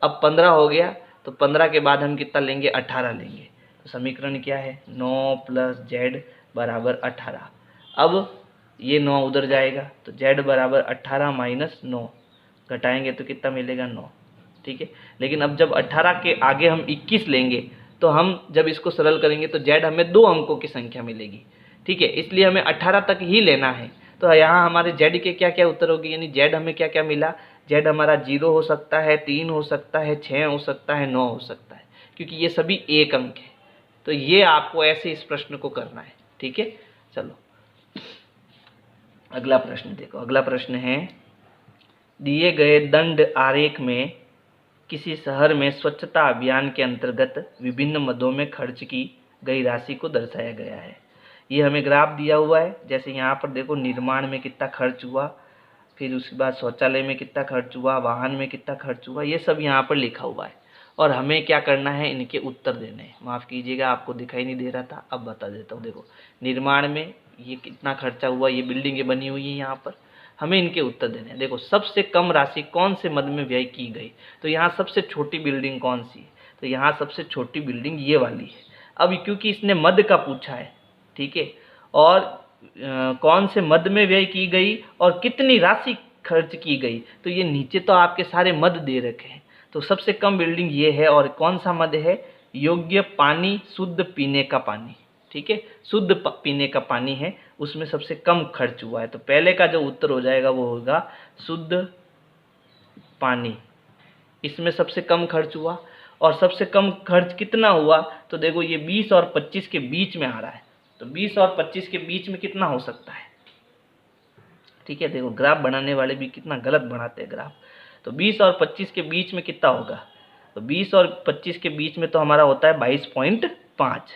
अब 15 हो गया तो 15 के बाद हम कितना लेंगे, 18 लेंगे। तो समीकरण क्या है, 9 प्लस जेड बराबर 18। अब ये 9 उधर जाएगा तो जेड बराबर 18 माइनस 9, घटाएंगे तो कितना मिलेगा, 9। ठीक है, लेकिन अब जब 18 के आगे हम 21 लेंगे तो हम जब इसको सरल करेंगे तो जेड हमें 2 अंकों की संख्या मिलेगी। ठीक है, इसलिए हमें 18 तक ही लेना है। तो यहाँ हमारे जेड के क्या क्या उत्तर होगी, यानी जेड हमें क्या क्या मिला, जेड हमारा 0 हो सकता है, 3 हो सकता है, 6 हो सकता है, 9 हो सकता है, क्योंकि ये सभी एक अंक है। तो ये आपको ऐसे इस प्रश्न को करना है। ठीक है, चलो अगला प्रश्न देखो। अगला प्रश्न है, दिए गए दंड आरेख में किसी शहर में स्वच्छता अभियान के अंतर्गत विभिन्न मदों में खर्च की गई राशि को दर्शाया गया है। ये हमें ग्राफ दिया हुआ है। जैसे यहाँ पर देखो, निर्माण में कितना खर्च हुआ, फिर उसके बाद शौचालय में कितना खर्च हुआ, वाहन में कितना खर्च हुआ, ये सब यहाँ पर लिखा हुआ है। और हमें क्या करना है, इनके उत्तर देने हैं। माफ़ कीजिएगा, आपको दिखाई नहीं दे रहा था, अब बता देता हूँ। देखो, निर्माण में ये कितना खर्चा हुआ, ये बिल्डिंगें बनी हुई हैं यहाँ पर, हमें इनके उत्तर देने हैं। देखो, सबसे कम राशि कौन से मद में व्यय की गई, तो यहाँ सबसे छोटी बिल्डिंग कौन सी है, तो यहाँ सबसे छोटी बिल्डिंग ये वाली है। अब क्योंकि इसने मद का पूछा है, ठीक है, और कौन से मद में व्यय की गई और कितनी राशि खर्च की गई, तो ये नीचे तो आपके सारे मद दे रखे हैं। तो सबसे कम बिल्डिंग ये है, और कौन सा मद है, योग्य पानी, शुद्ध पीने का पानी। ठीक है, शुद्ध पीने का पानी है, उसमें सबसे कम खर्च हुआ है। तो पहले का जो उत्तर हो जाएगा वो होगा शुद्ध पानी, इसमें सबसे कम खर्च हुआ। और सबसे कम खर्च कितना हुआ, तो देखो ये 20 और 25 के बीच में आ रहा है। तो 20 और 25 के बीच में कितना हो सकता है। ठीक है, देखो ग्राफ बनाने वाले भी कितना गलत बनाते हैं ग्राफ। तो 20 और 25 के बीच में कितना होगा, तो 20 और 25 के बीच में तो हमारा होता है 22.5,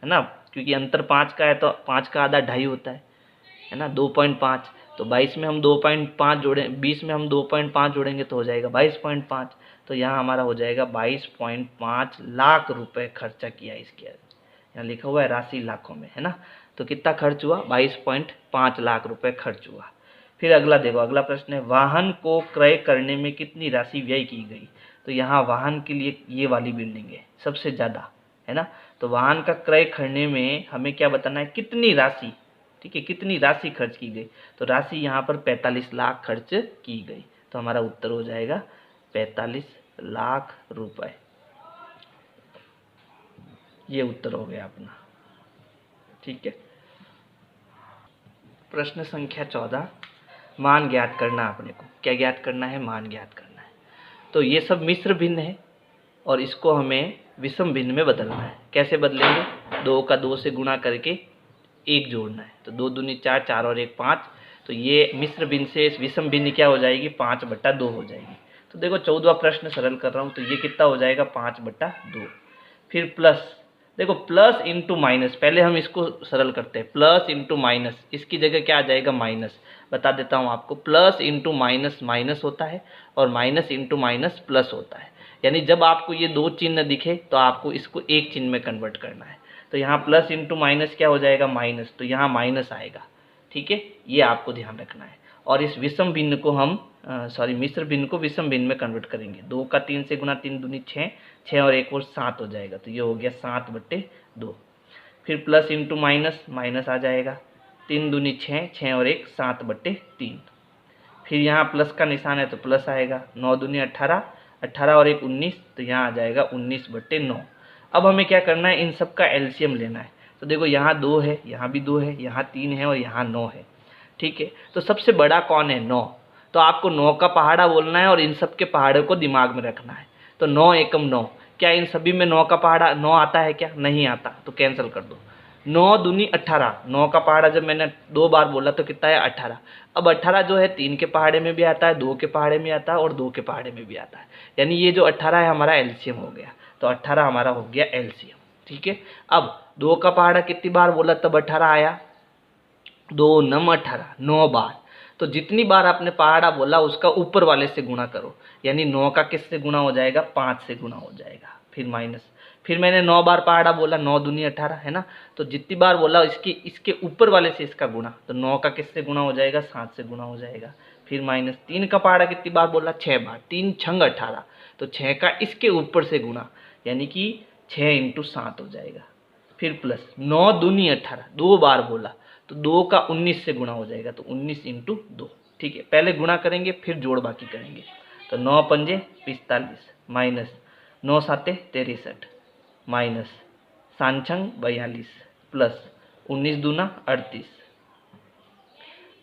है ना, क्योंकि अंतर 5 का है तो 5 का आधा 2.5 होता है ना, 2.5। तो 22 में हम 2.5 जोड़े, 20 में हम 2.5 जोड़ेंगे तो हो जाएगा 22.5। तो यहाँ हमारा हो जाएगा 22.5 लाख रुपए खर्चा किया इसके, यहाँ लिखा हुआ है राशि लाखों में, है ना। तो कितना खर्च हुआ, 22.5 लाख रुपए खर्च हुआ। फिर अगला देखो, अगला प्रश्न है, वाहन को क्रय करने में कितनी राशि व्यय की गई। तो यहाँ वाहन के लिए ये वाली बिल्डिंग है सबसे ज़्यादा, है ना। तो वाहन का क्रय करने में हमें क्या बताना है, कितनी राशि, ठीक है, कितनी राशि खर्च की गई। तो राशि यहाँ पर 45 लाख खर्च की गई। तो हमारा उत्तर हो जाएगा 45 लाख रुपए। ये उत्तर हो गया अपना। ठीक है, प्रश्न संख्या 14, मान ज्ञात करना। अपने को क्या ज्ञात करना है, मान ज्ञात करना है। तो ये सब मिश्र भिन्न है और इसको हमें विषम भिन्न में बदलना है। कैसे बदलेंगे, 2 का 2 से गुणा करके 1 जोड़ना है। तो 2 दूनी 4, 4 और 1 5। तो ये मिश्र भिन्न से विषम भिन्न क्या हो जाएगी, 5/2 हो जाएगी। तो देखो 14वां प्रश्न सरल कर रहा हूँ, तो ये कितना हो जाएगा, 5/2। फिर प्लस, देखो प्लस इंटू माइनस, पहले हम इसको सरल करते हैं। प्लस इंटू माइनस, इसकी जगह क्या आ जाएगा, माइनस। बता देता हूँ आपको, प्लस इंटू माइनस माइनस होता है और माइनस इंटू माइनस प्लस होता है। यानी जब आपको ये 2 चिन्ह दिखे तो आपको इसको एक चिन्ह में कन्वर्ट करना है। तो यहाँ प्लस इंटू माइनस क्या हो जाएगा, माइनस। तो यहाँ माइनस आएगा। ठीक है, ये आपको ध्यान रखना है। और इस विषम भिन्न को हम मिश्र भिन्न को विषम भिन्न में कन्वर्ट करेंगे। 2 का 3 से गुना, 3 दूनी 6, 6 और 1 और 7 हो जाएगा। तो ये हो गया 7/2। फिर प्लस इंटू माइनस, माइनस आ जाएगा। 3 दूनी 6, 6 और 1 7/3। फिर यहाँ प्लस का निशान है तो प्लस आएगा। 9 दूनी 18, 18 और 1 19, तो यहाँ आ जाएगा 19/9। अब हमें क्या करना है, इन सब का एलसीएम लेना है। तो देखो यहाँ 2 है, यहाँ भी 2 है, यहाँ 3 है और यहाँ 9 है। ठीक है, तो सबसे बड़ा कौन है, 9। तो आपको 9 का पहाड़ा बोलना है और इन सब के पहाड़ों को दिमाग में रखना है। तो 9 एकम 9, क्या इन सभी में 9 का पहाड़ा 9 आता है क्या, नहीं आता, तो कैंसिल कर दो। 9 दूनी 18, 9 का पहाड़ा जब मैंने 2 बार बोला तो कितना है, 18। अब 18 जो है 3 के पहाड़े में भी आता है, 2 के पहाड़े में आता है और 2 के पहाड़े में भी आता है। यानी ये जो 18 है हमारा एलसीएम हो गया। तो 18 हमारा हो गया एलसीएम। ठीक है। अब 2 का पहाड़ा कितनी बार बोला तब 18 आया, 2 नम 18, 9 बार। तो जितनी बार आपने पहाड़ा बोला उसका ऊपर वाले से गुणा करो, यानी 9 का किससे गुणा हो जाएगा, 5 से गुणा हो जाएगा, फिर माइनस, फिर मैंने 9 बार पहाड़ा बोला, 9 दूनी 18 है ना, तो जितनी बार बोला इसके ऊपर वाले से इसका गुणा, तो 9 का किससे गुणा हो जाएगा, 7 से गुणा हो जाएगा, फिर माइनस। 3 का पहाड़ा कितनी बार बोला, 6 बार, 3 छंग 18, तो 6 का इसके ऊपर से गुणा, यानी कि 6 × 7 हो जाएगा, फिर प्लस 9 दूनी 18, 2 बार बोला तो 2 का 19 से गुणा हो जाएगा, तो 19 × 2, ठीक है। पहले गुणा करेंगे फिर जोड़ बाकी करेंगे, तो 9 पंजे 45 माइनस 9 साते 63 माइनस 7 छंग 42 प्लस 19 दूना 38,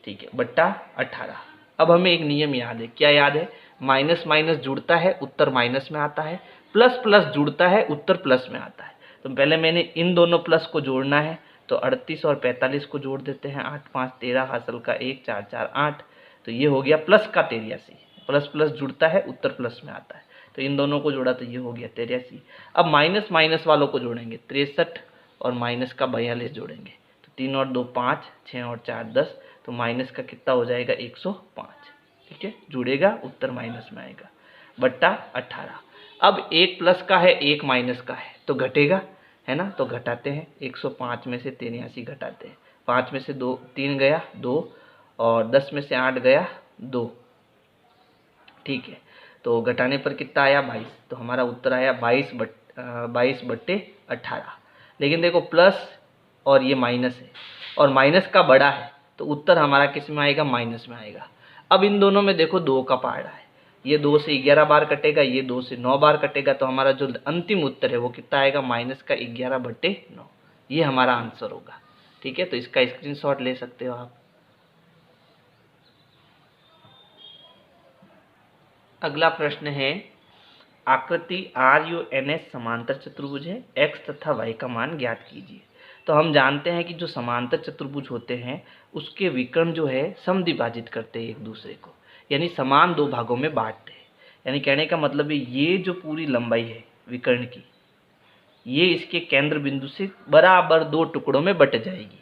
ठीक है, बट्टा 18। अब हमें एक नियम याद है, क्या याद है, माइनस माइनस जुड़ता है उत्तर माइनस में आता है, प्लस प्लस जुड़ता है उत्तर प्लस में आता है। तो पहले मैंने इन दोनों प्लस को जोड़ना है, तो 38 और 45 को जोड़ देते हैं, 8 5 13 हासिल का 1 4 4 8, तो ये हो गया प्लस का 83, प्लस प्लस जुड़ता है उत्तर प्लस में आता है, तो इन दोनों को जोड़ा तो ये हो गया 83। अब माइनस माइनस वालों को जोड़ेंगे, 63 और माइनस का 42 जोड़ेंगे, तो 3 और 2 5, 6 और 4 10, तो माइनस का कितना हो जाएगा 105, ठीक है, जुड़ेगा उत्तर माइनस में आएगा, बट्टा 18। अब एक प्लस का है एक माइनस का है तो घटेगा, है ना, तो घटाते हैं, 105 में से 83 घटाते हैं, 5 में से 3 गया 2 और 10 में से 8 गया 2, ठीक है, तो घटाने पर कितना आया 22, तो हमारा उत्तर आया 22/18। लेकिन देखो प्लस और ये माइनस है और माइनस का बड़ा है, तो उत्तर हमारा किस में आएगा, माइनस में आएगा। अब इन दोनों में देखो 2 का पहाड़ा है, ये 2 से 11 बार कटेगा, ये 2 से 9 बार कटेगा, तो हमारा जो अंतिम उत्तर है वो कितना आएगा, माइनस का 11/9, ये हमारा आंसर होगा, ठीक है। तो इसका स्क्रीनशॉट ले सकते हो आप। अगला प्रश्न है, आकृति RUNS समांतर चतुर्भुज है, x तथा y का मान ज्ञात कीजिए। तो हम जानते हैं कि जो समांतर चतुर्भुज होते हैं उसके विकर्ण जो है समद्विभाजित करते हैं एक दूसरे को, यानी समान 2 भागों में बांटते हैं। यानी कहने का मतलब है ये जो पूरी लंबाई है विकर्ण की, ये इसके केंद्र बिंदु से बराबर 2 टुकड़ों में बट जाएगी,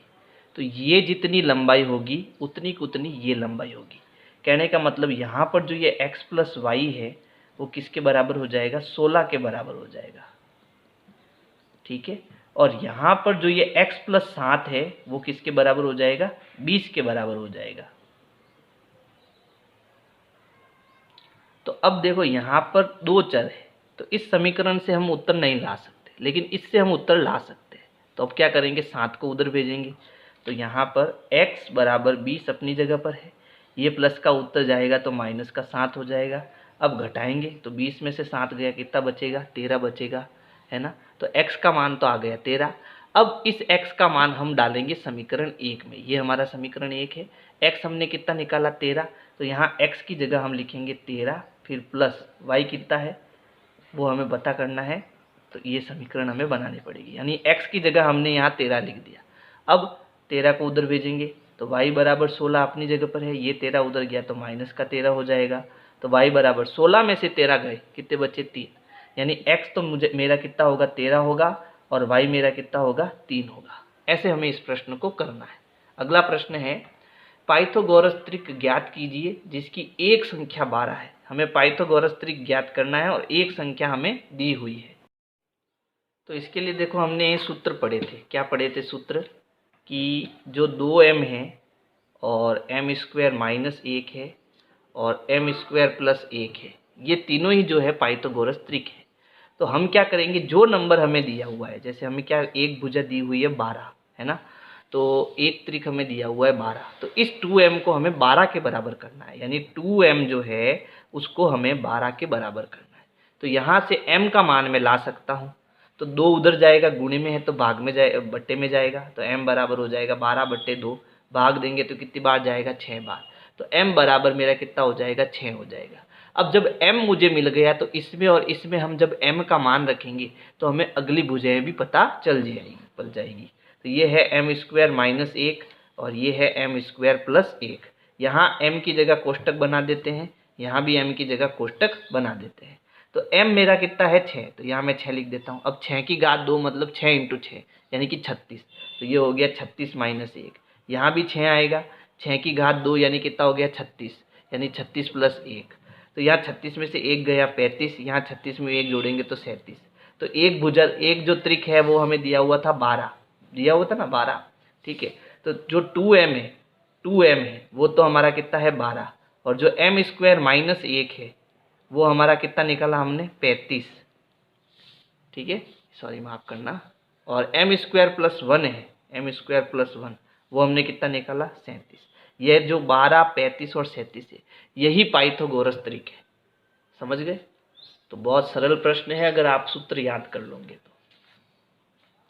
तो ये जितनी लंबाई होगी उतनी की उतनी ये लंबाई होगी। कहने का मतलब यहाँ पर जो ये x + y है वो किसके बराबर हो जाएगा, 16 के बराबर हो जाएगा, ठीक है। और यहाँ पर जो ये x + 7 है वो किसके बराबर हो जाएगा, 20 के बराबर हो जाएगा। तो अब देखो यहाँ पर 2 चर है, तो इस समीकरण से हम उत्तर नहीं ला सकते, लेकिन इससे हम उत्तर ला सकते हैं। तो अब क्या करेंगे, 7 को उधर भेजेंगे, तो यहाँ पर x बराबर 20 अपनी जगह पर है, ये प्लस का उत्तर जाएगा तो माइनस का 7 हो जाएगा। अब घटाएंगे तो 20 में से 7 गया, कितना बचेगा, 13 बचेगा, है ना। तो x का मान तो आ गया 13। अब इस x का मान हम डालेंगे समीकरण 1 में, ये हमारा समीकरण 1 है, x हमने कितना निकाला 13, तो यहाँ x की जगह हम लिखेंगे 13, फिर प्लस y कितना है वो हमें पता करना है, तो ये समीकरण हमें बनानी पड़ेगी, यानी x की जगह हमने यहाँ 13 लिख दिया। अब 13 को उधर भेजेंगे तो y बराबर 16 अपनी जगह पर है, ये 13 उधर गया तो माइनस का 13 हो जाएगा, तो y बराबर 16 में से 13 गए, कितने बचे 3, यानी x तो मेरा कितना होगा 13 होगा और y मेरा कितना होगा 3 होगा। ऐसे हमें इस प्रश्न को करना है। अगला प्रश्न है, पाइथागोरस त्रिक ज्ञात कीजिए जिसकी एक संख्या 12 है। हमें पाइथागोरस त्रिक ज्ञात करना है और एक संख्या हमें दी हुई है। तो इसके लिए देखो हमने ये सूत्र पढ़े थे, क्या पढ़े थे सूत्र, कि जो 2m है और m² - 1 है और m² + 1 है, ये तीनों ही जो है पाइथागोरस त्रिक है। तो हम क्या करेंगे, जो नंबर हमें दिया हुआ है, जैसे हमें क्या एक भुजा दी हुई है 12, है ना, तो एक त्रिक हमें दिया हुआ है 12, तो इस 2m को हमें 12 के बराबर करना है, यानी 2m जो है उसको हमें 12 के बराबर करना है। तो यहाँ से m का मान मैं ला सकता हूँ, तो 2 उधर जाएगा, गुणे में है तो भाग में जाए, बट्टे में जाएगा, तो m बराबर हो जाएगा 12/2, भाग देंगे तो कितनी बार जाएगा, 6 बार, तो m बराबर मेरा कितना हो जाएगा, 6 हो जाएगा। अब जब m मुझे मिल गया तो इसमें और इसमें हम जब m का मान रखेंगे तो हमें अगली भुजाएं भी पता चल जाएगी। तो ये है m² - 1 और ये है m² + 1। यहाँ m की जगह कोष्टक बना देते हैं, यहाँ भी m की जगह कोष्टक बना देते हैं। तो m मेरा कितना है 6, तो यहाँ मैं 6 लिख देता हूँ। अब 6 की घात 2 मतलब 6 इंटू 6 यानी कि 36, तो ये हो गया 36 माइनस 1। यहाँ भी 6 आएगा, 6 की घात 2 यानी कितना हो गया 36, यानी 36 प्लस 1। तो यहाँ 36 में से 1 गया 35, यहाँ 36 में 1 जोड़ेंगे तो 37। तो एक जो त्रिक है वो हमें दिया हुआ था 12, दिया हुआ था ना 12, ठीक है। तो जो 2m है वो तो हमारा कितना है 12, और जो m स्क्वायर माइनस 1 है वो हमारा कितना निकाला हमने 35, ठीक है, सॉरी माफ करना। और m स्क्वायर प्लस 1 है, m स्क्वायर प्लस 1 वो हमने कितना निकाला 37। ये जो 12, 35 और 37 है यही पाइथागोरस त्रिक है, समझ गए। तो बहुत सरल प्रश्न है अगर आप सूत्र याद कर लोगे तो।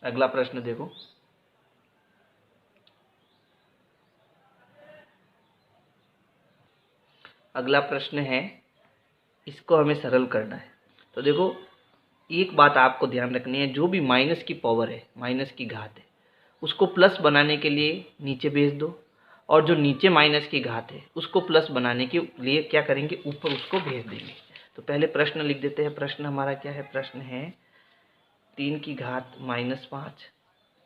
अगला प्रश्न देखो, अगला प्रश्न है, इसको हमें सरल करना है। तो देखो एक बात आपको ध्यान रखनी है, जो भी माइनस की पावर है, माइनस की घात है, उसको प्लस बनाने के लिए नीचे भेज दो, और जो नीचे माइनस की घात है उसको प्लस बनाने के लिए क्या करेंगे, ऊपर उसको भेज देंगे। तो पहले प्रश्न लिख देते हैं। प्रश्न हमारा क्या है, प्रश्न है 3 की घात माइनस 5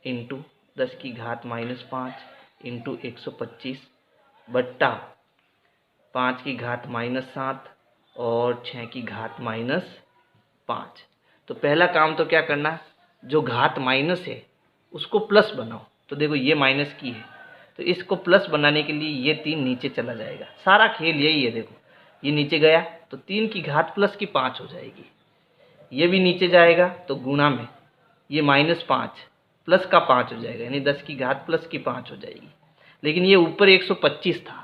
इंटू 10 की घात माइनस 5 इंटू 125 बट्टा 5 की घात माइनस 7 और 6 की घात माइनस 5। तो पहला काम तो क्या करना, जो घात माइनस है उसको प्लस बनाओ। तो देखो ये माइनस की है, तो इसको प्लस बनाने के लिए ये 3 नीचे चला जाएगा। सारा खेल यही है, देखो ये नीचे गया तो 3 की घात प्लस की 5 हो जाएगी, ये भी नीचे जाएगा तो गुणा में ये माइनस 5 प्लस का 5 हो जाएगा, यानी 10 की घात प्लस की 5 हो जाएगी। लेकिन ये ऊपर 125 था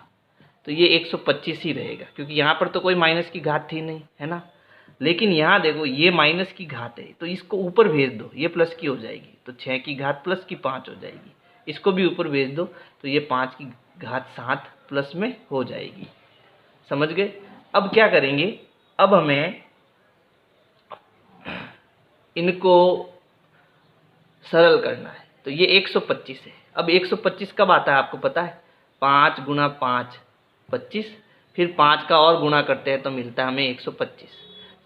तो ये 125 ही रहेगा, क्योंकि यहाँ पर तो कोई माइनस की घात थी नहीं, है ना। लेकिन यहाँ देखो ये माइनस की घात है तो इसको ऊपर भेज दो, ये प्लस की हो जाएगी, तो 6 की घात प्लस की 5 हो जाएगी। इसको भी ऊपर भेज दो तो ये 5 की घात 7 प्लस में हो जाएगी, समझ गए। अब क्या करेंगे, अब हमें इनको सरल करना है। तो ये 125 है। अब 125 कब आता है आपको पता है, 5 गुणा 5 25, फिर 5 का और गुणा करते हैं तो मिलता है हमें 125।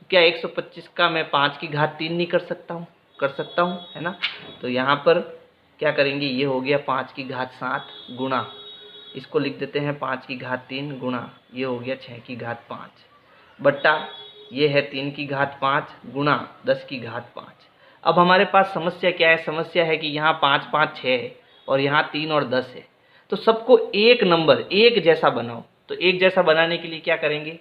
क्या 125 का मैं 5 की घात 3 नहीं कर सकता हूँ, कर सकता हूँ, है ना। तो यहाँ पर क्या करेंगे, ये हो गया 5 की घात 7 गुणा, इसको लिख देते हैं 5 की घात 3 गुणा, ये हो गया 6 की घात 5 बट्टा ये है 3 की घात 5 गुणा 10 की घात 5। अब हमारे पास समस्या क्या है, समस्या है कि यहाँ 5 5 6 है और यहाँ 3 और 10 है, तो सबको एक नंबर एक जैसा बनाओ। तो एक जैसा बनाने के लिए क्या करेंगे,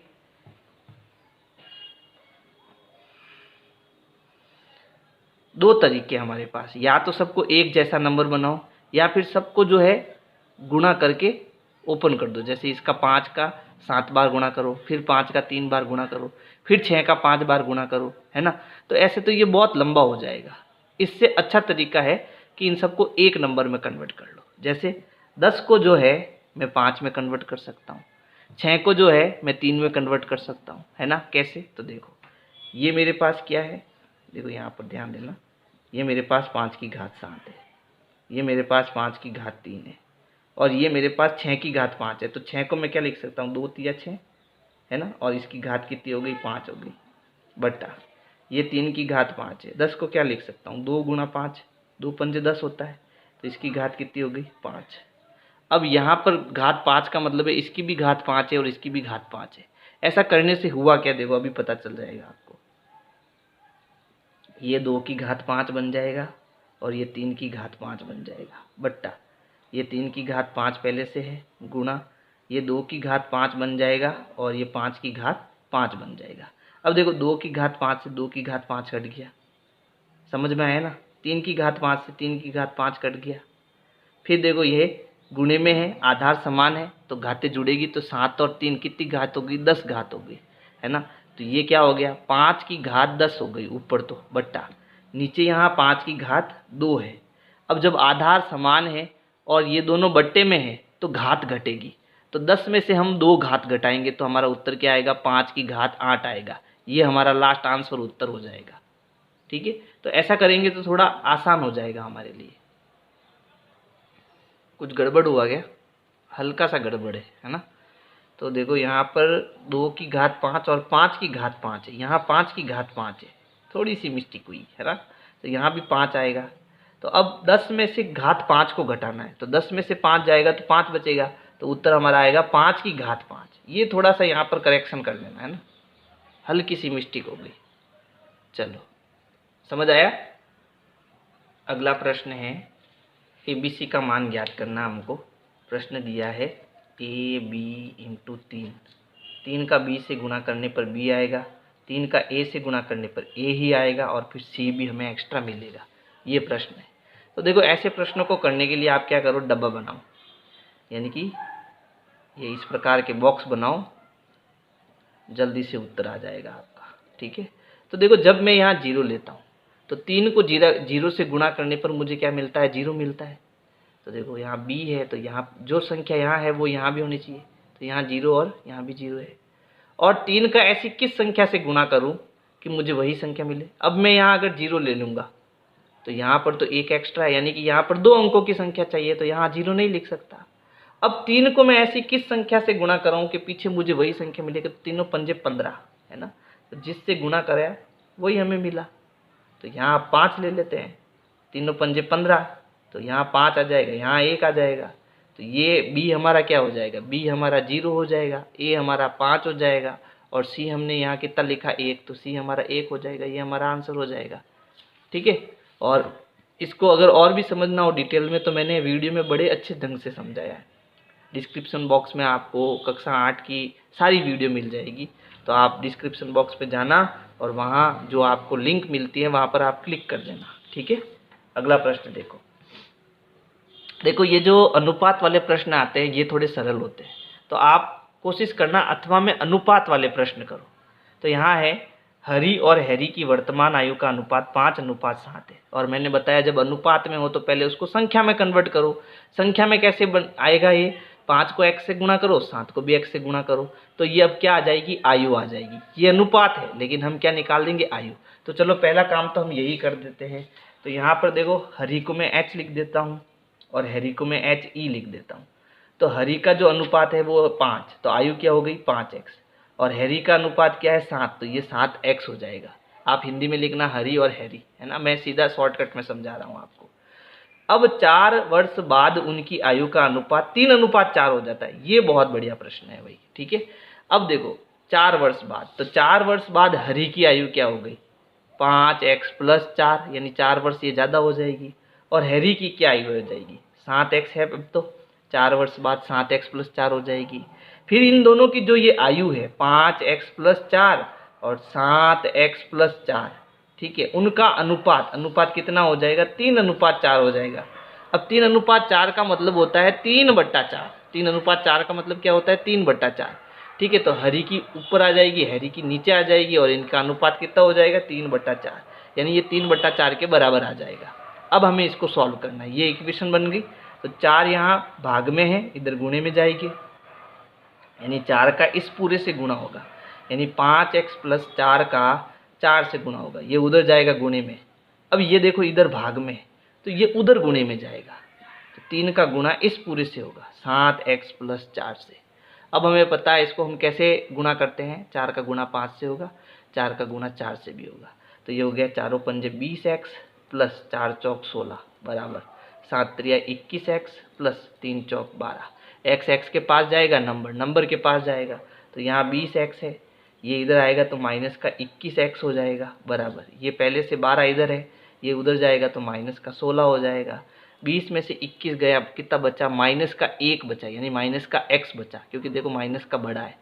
दो तरीके हमारे पास, या तो सबको एक जैसा नंबर बनाओ या फिर सबको जो है गुणा करके ओपन कर दो। जैसे इसका 5 का 7 बार गुणा करो, फिर 5 का 3 बार गुणा करो, फिर 6 का 5 बार गुणा करो, है ना। तो ऐसे तो ये बहुत लंबा हो जाएगा। इससे अच्छा तरीका है कि इन सबको एक नंबर में कन्वर्ट कर लो। जैसे 10 को जो है मैं 5 में कन्वर्ट कर सकता हूँ, 6 को जो है मैं 3 में कन्वर्ट कर सकता हूँ, है ना। कैसे, तो देखो ये मेरे पास क्या है, देखो यहाँ पर ध्यान देना, ये मेरे पास 5 की घात 7 है, ये मेरे पास 5 की घात 3 है, और ये मेरे पास 6 की घात 5 है। तो 6 को मैं क्या लिख सकता हूँ, 2 तिया 6, है ना, और इसकी घात कितनी हो गई 5 हो गई, बट्टा ये 3 की घात 5 है। 10 को क्या लिख सकता हूँ, 2 गुणा 5, 2 पंजे 10 होता है, तो इसकी घात कितनी हो गई 5। अब यहाँ पर घात 5 का मतलब है इसकी भी घात 5 है और इसकी भी घात 5 है। ऐसा करने से हुआ क्या, देखो अभी पता चल जाएगा आपको। ये 2 की घात 5 बन जाएगा और ये 3 की घात 5 बन जाएगा, बट्टा ये 3 की घात 5 पहले से है, गुणा ये 2 की घात 5 बन जाएगा और ये 5 की घात 5 बन जाएगा। अब देखो 2 की घात 5 से 2 की घात 5 कट गया, समझ में आया ना। 3 की घात 5 से 3 की घात 5 कट गया। फिर देखो ये गुणे में है, आधार समान है तो घातें जुड़ेगी, तो 7 और 3 कितनी घात होगी, 10 घात हो गई, है ना। तो ये क्या हो गया, 5 की घात 10 हो गई ऊपर, तो बट्टा नीचे यहाँ 5 की घात 2 है। अब जब आधार समान है और ये दोनों बट्टे में है तो घात घटेगी, तो 10 में से हम 2 घात घटाएंगे तो हमारा उत्तर क्या आएगा, 5 की घात 8 आएगा। ये हमारा लास्ट आंसर उत्तर हो जाएगा, ठीक है। तो ऐसा करेंगे तो थोड़ा आसान हो जाएगा हमारे लिए। कुछ गड़बड़ हुआ क्या, हल्का सा गड़बड़ है ना। तो देखो यहाँ पर 2 की घात 5 और 5 की घात 5 है, यहाँ 5 की घात 5 है, थोड़ी सी मिस्टेक हुई है ना, तो यहाँ भी 5 आएगा। तो अब 10 में से घात 5 को घटाना है, तो 10 में से 5 जाएगा तो 5 बचेगा, तो उत्तर हमारा आएगा 5 की घात 5। ये थोड़ा सा यहाँ पर करेक्शन कर लेना है ना, हल्की सी मिस्टेक हो गई। चलो समझ आया। अगला प्रश्न है ABC का मान ज्ञात करना। हमको प्रश्न दिया है AB इंटू 3 का B से गुणा करने पर B आएगा, 3 का A से गुणा करने पर A ही आएगा और फिर C भी हमें एक्स्ट्रा मिलेगा। ये प्रश्न है। तो देखो ऐसे प्रश्नों को करने के लिए आप क्या करो, डब्बा बनाओ, यानी कि ये इस प्रकार के बॉक्स बनाओ, जल्दी से उत्तर आ जाएगा आपका। ठीक है, तो देखो जब मैं यहाँ 0 लेता हूँ तो 3 को 0 से गुणा करने पर मुझे क्या मिलता है, 0 मिलता है। तो देखो यहाँ B है, तो यहाँ जो संख्या यहाँ है वो यहाँ भी होनी चाहिए, तो यहाँ 0 और यहाँ भी 0 है। और 3 का ऐसी किस संख्या से गुणा करूँ कि मुझे वही संख्या मिले। अब मैं यहाँ अगर 0 ले लूँगा तो यहाँ पर तो 1 एक्स्ट्रा है, यानी कि यहाँ पर 2 अंकों की संख्या चाहिए, तो यहाँ 0 नहीं लिख सकता। अब 3 को मैं ऐसी किस संख्या से गुणा कराऊँ कि पीछे मुझे वही संख्या मिले, कि तीनों पंजे 15 है ना, तो जिससे गुणा कराया वही हमें मिला। तो यहाँ 5 ले लेते हैं, तीनों पंजे 15, तो यहाँ 5 आ जाएगा, यहाँ 1 आ जाएगा, तो ये B हमारा क्या हो जाएगा, B हमारा 0 हो जाएगा, A हमारा 5 हो जाएगा और C हमने यहाँ कितना लिखा 1, तो C हमारा 1 हो जाएगा। ये हमारा आंसर हो जाएगा। ठीक है, और इसको अगर और भी समझना हो डिटेल में तो मैंने वीडियो में बड़े अच्छे ढंग से समझाया है। डिस्क्रिप्शन बॉक्स में आपको कक्षा 8 की सारी वीडियो मिल जाएगी, तो आप डिस्क्रिप्शन बॉक्स पे जाना और वहाँ जो आपको लिंक मिलती है वहाँ पर आप क्लिक कर देना। ठीक है, अगला प्रश्न देखो ये जो अनुपात वाले प्रश्न आते हैं ये थोड़े सरल होते हैं, तो आप कोशिश करना अथवा में अनुपात वाले प्रश्न करो। तो यहाँ है हरी और हैरी की वर्तमान आयु का अनुपात 5:7 है, और मैंने बताया जब अनुपात में हो तो पहले उसको संख्या में कन्वर्ट करो। संख्या में कैसे आएगा, ये 5 को x से गुणा करो, 7 को भी x से गुणा करो, तो ये अब क्या आ जाएगी, आयु आ जाएगी। ये अनुपात है लेकिन हम क्या निकाल देंगे, आयु। तो चलो पहला काम तो हम यही कर देते हैं। तो यहाँ पर देखो हरी को मैं h लिख देता हूँ और हैरी को मैं HE लिख देता हूँ। तो हरी का जो अनुपात है वो 5, तो आयु क्या हो गई 5x, और हैरी का अनुपात क्या है 7, तो ये 7x हो जाएगा। आप हिंदी में लिखना हरी और हैरी, है ना, मैं सीधा शॉर्टकट में समझा रहा हूँ आपको। अब 4 वर्ष बाद उनकी आयु का अनुपात 3:4 हो जाता है। ये बहुत बढ़िया प्रश्न है भाई। ठीक है, अब देखो 4 वर्ष बाद, तो 4 वर्ष बाद हरी की आयु क्या हो गई 5x + 4, यानी 4 वर्ष ये ज़्यादा हो जाएगी। और हैरी की क्या आयु हो जाएगी 7x है, अब तो 4 वर्ष बाद 7x + 4 हो जाएगी। फिर इन दोनों की जो ये आयु है 5x + 4 और 7x + 4, ठीक है, उनका अनुपात कितना हो जाएगा 3:4 हो जाएगा। अब 3:4 का मतलब होता है 3/4। 3:4 का मतलब क्या होता है 3/4। ठीक है, तो हरी की ऊपर आ जाएगी, हैरी की नीचे आ जाएगी, और इनका अनुपात कितना हो जाएगा 3/4, यानी ये 3/4 के बराबर आ जाएगा। अब हमें इसको सॉल्व करना है। ये इक्वेशन बन गई, तो 4 यहाँ भाग में है, इधर गुणे में जाएगी, यानी 4 का इस पूरे से गुणा होगा, यानी 5x + 4 का 4 से गुणा होगा, ये उधर जाएगा गुणे में। अब ये देखो इधर भाग में, तो ये उधर गुणे में जाएगा, तो 3 का गुणा इस पूरे से होगा 7x + 4 से। अब हमें पता है इसको हम कैसे गुणा करते हैं, 4 का गुणा 5 से होगा, 4 का गुणा 4 से भी होगा, तो ये हो गया 4 पंजे 20x + 4 चौक 16 बराबर 7 त्रिया 21x + 3 चौक 12। x के पास जाएगा, नंबर के पास जाएगा, तो यहाँ 20x है, ये इधर आएगा तो माइनस का 21x हो जाएगा बराबर, ये पहले से 12 इधर है, ये उधर जाएगा तो माइनस का 16 हो जाएगा। 20 में से 21 गया, कितना बचा माइनस का 1 बचा, यानी माइनस का x बचा, क्योंकि देखो माइनस का बड़ा है,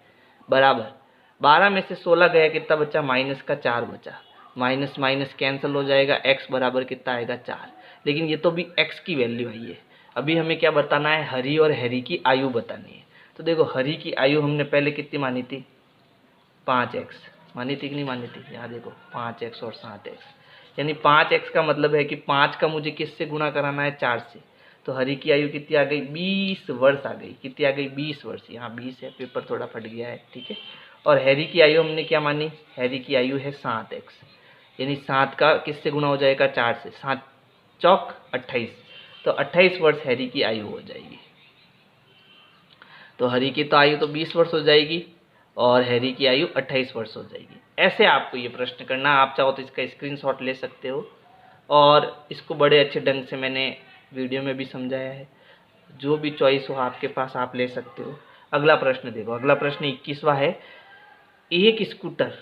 बराबर 12 में से 16 गया, कितना बचा माइनस का 4 बचा। माइनस माइनस कैंसिल हो जाएगा, x बराबर कितना आएगा 4। लेकिन ये तो भी x की वैल्यू आई है। अभी हमें क्या बताना है, हरी और हैरी की आयु बतानी है। तो देखो हरी की आयु हमने पहले कितनी मानी थी 5x मानी थी कि नहीं मानी थी, यहाँ देखो 5x और 7x, यानी 5x का मतलब है कि 5 का मुझे किससे गुणा कराना है 4 से। तो हरी की आयु कितनी आ गई 20 वर्ष आ गई, कितनी आ गई 20 वर्ष, यहाँ 20 है, पेपर थोड़ा फट गया है, ठीक है। और हैरी की आयु हमने क्या मानी, हैरी की आयु है 7x, यानी 7 का किससे गुणा हो जाएगा 4 से, 7 चौक 28, तो 28 वर्ष हैरी की आयु हो जाएगी। तो हरी की तो आयु तो 20 वर्ष हो जाएगी और हैरी की आयु 28 वर्ष हो जाएगी। ऐसे आपको ये प्रश्न करना। आप चाहो तो इसका स्क्रीनशॉट ले सकते हो और इसको बड़े अच्छे ढंग से मैंने वीडियो में भी समझाया है। जो भी चॉइस हो आपके पास आप ले सकते हो। अगला प्रश्न देखो, अगला प्रश्न 21वां है। एक स्कूटर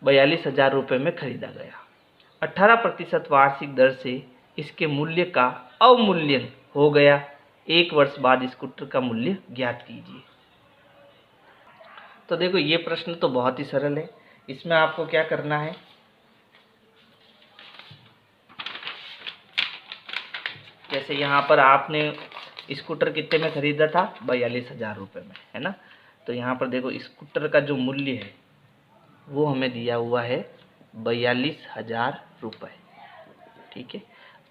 42,000 रुपये में खरीदा गया। 18% वार्षिक दर से इसके मूल्य का अवमूल्यन हो गया। 1 वर्ष बाद स्कूटर का मूल्य ज्ञात कीजिए। तो देखो ये प्रश्न तो बहुत ही सरल है। इसमें आपको क्या करना है, जैसे यहाँ पर आपने स्कूटर कितने में खरीदा था, 42,000 रुपये में, है ना। तो यहाँ पर देखो स्कूटर का जो मूल्य है वो हमें दिया हुआ है 42,000 रुपये, ठीक है।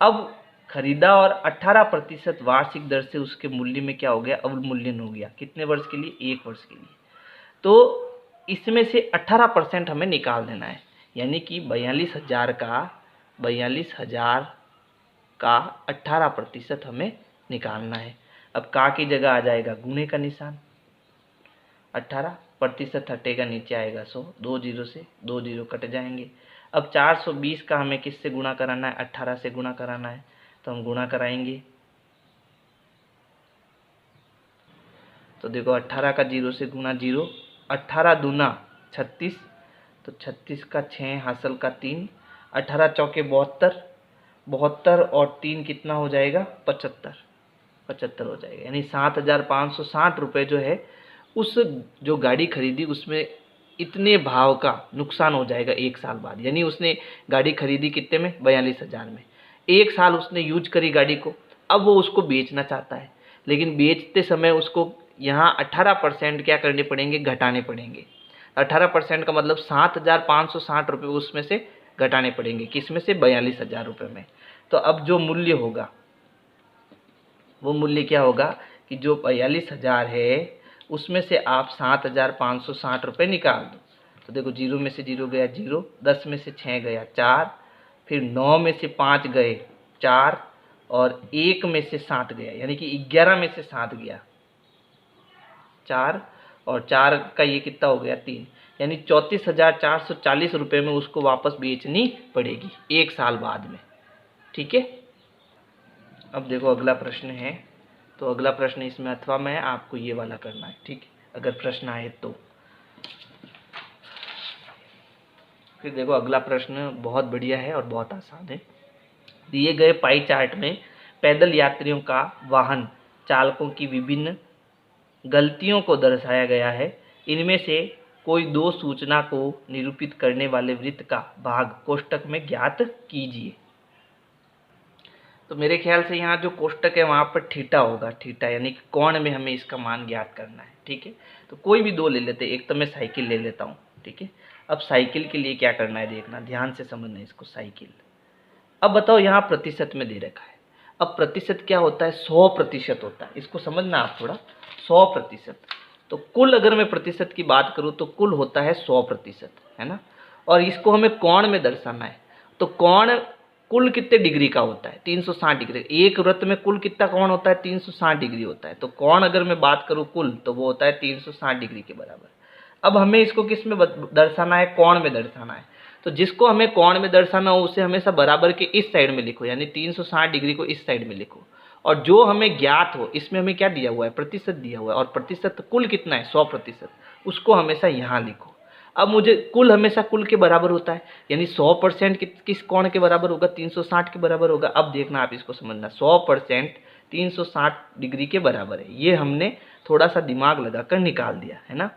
अब खरीदा और 18% वार्षिक दर से उसके मूल्य में क्या हो गया, अवमूल्यन हो गया। कितने वर्ष के लिए, 1 वर्ष के लिए। तो इसमें से 18% हमें निकाल देना है, यानी कि 42,000 का 18% हमें निकालना है। अब का की जगह आ जाएगा गुणे का निशान, 18% हटेगा, नीचे आएगा 100, 2 जीरो से 2 जीरो कट जाएंगे। अब 420 का हमें किससे गुणा कराना है, 18 से गुणा कराना है। तो हम गुणा कराएंगे, तो देखो 18 का 0 से गुणा 0, 18 दूना 36, तो 36 का 6 हासिल का 3, 18 चौके 72, 72 और 3 कितना हो जाएगा, 75 हो जाएगा। यानी 7,560 रुपये जो है उस जो गाड़ी खरीदी उसमें इतने भाव का नुकसान हो जाएगा 1 साल बाद। यानी उसने गाड़ी खरीदी कितने में, 42,000 में। 1 साल उसने यूज करी गाड़ी को, अब वो उसको बेचना चाहता है, लेकिन बेचते समय उसको यहाँ 18% क्या करने पड़ेंगे, घटाने पड़ेंगे। 18% का मतलब 7,560 रुपये उसमें से घटाने पड़ेंगे, किस में से, 42,000 रुपये में। तो अब जो मूल्य होगा वो मूल्य क्या होगा कि जो 42,000 है उसमें से आप 7,560 रुपये निकाल दो। तो देखो 0 में से 0 गया 0, 10 में से 6 गया 4, फिर 9 में से 5 गए 4 और 1 में से 7 गया, यानी कि 11 में से 7 गया 4 और 4 का ये कितना हो गया 3, यानी 34,440 रुपये में उसको वापस बेचनी पड़ेगी 1 साल बाद में, ठीक है। अब देखो अगला प्रश्न है, तो अगला प्रश्न इसमें अथवा में है, आपको ये वाला करना है, ठीक है, अगर प्रश्न आए तो। फिर देखो अगला प्रश्न बहुत बढ़िया है और बहुत आसान है। दिए गए पाई चार्ट में पैदल यात्रियों का वाहन चालकों की विभिन्न गलतियों को दर्शाया गया है। इनमें से कोई 2 सूचना को निरूपित करने वाले वृत्त का भाग कोष्टक में ज्ञात कीजिए। तो मेरे ख्याल से यहाँ जो कोष्टक है वहाँ पर थीटा होगा, थीटा यानी कि कोण में हमें इसका मान ज्ञात करना है, ठीक है। तो कोई भी 2 ले लेते, एक तो मैं साइकिल ले लेता हूँ, ठीक है। अब साइकिल के लिए क्या करना है, देखना, ध्यान से समझना है इसको। साइकिल, अब बताओ यहाँ प्रतिशत में दे रखा है। अब प्रतिशत क्या होता है, 100% होता है, इसको समझना आप थोड़ा। 100%, तो कुल अगर मैं प्रतिशत की बात करूँ तो कुल होता है 100%, है ना। और इसको हमें कोण में दर्शाना है, तो कोण कुल कितने डिग्री का होता है, 360 डिग्री। एक वृत्त में कुल कितना कोण होता है, 360 डिग्री होता है। तो कोण अगर मैं बात करूँ कुल, तो वो होता है 360 डिग्री के बराबर। अब हमें इसको किस में दर्शाना है, कोण में दर्शाना है। तो जिसको हमें कोण में दर्शाना हो उसे हमेशा बराबर के इस साइड में लिखो, यानी 360 डिग्री को इस साइड में लिखो। और जो हमें ज्ञात हो, इसमें हमें क्या दिया हुआ है, प्रतिशत दिया हुआ है, और प्रतिशत कुल कितना है, 100%, उसको हमेशा यहाँ लिखो। अब मुझे कुल हमेशा कुल के बराबर होता है, यानी 100% किस कोण के बराबर होगा, 360 के बराबर होगा। अब देखना आप इसको समझना, 100% 360 डिग्री के बराबर है। ये हमने थोड़ा सा दिमाग लगाकर निकाल दिया, है ना।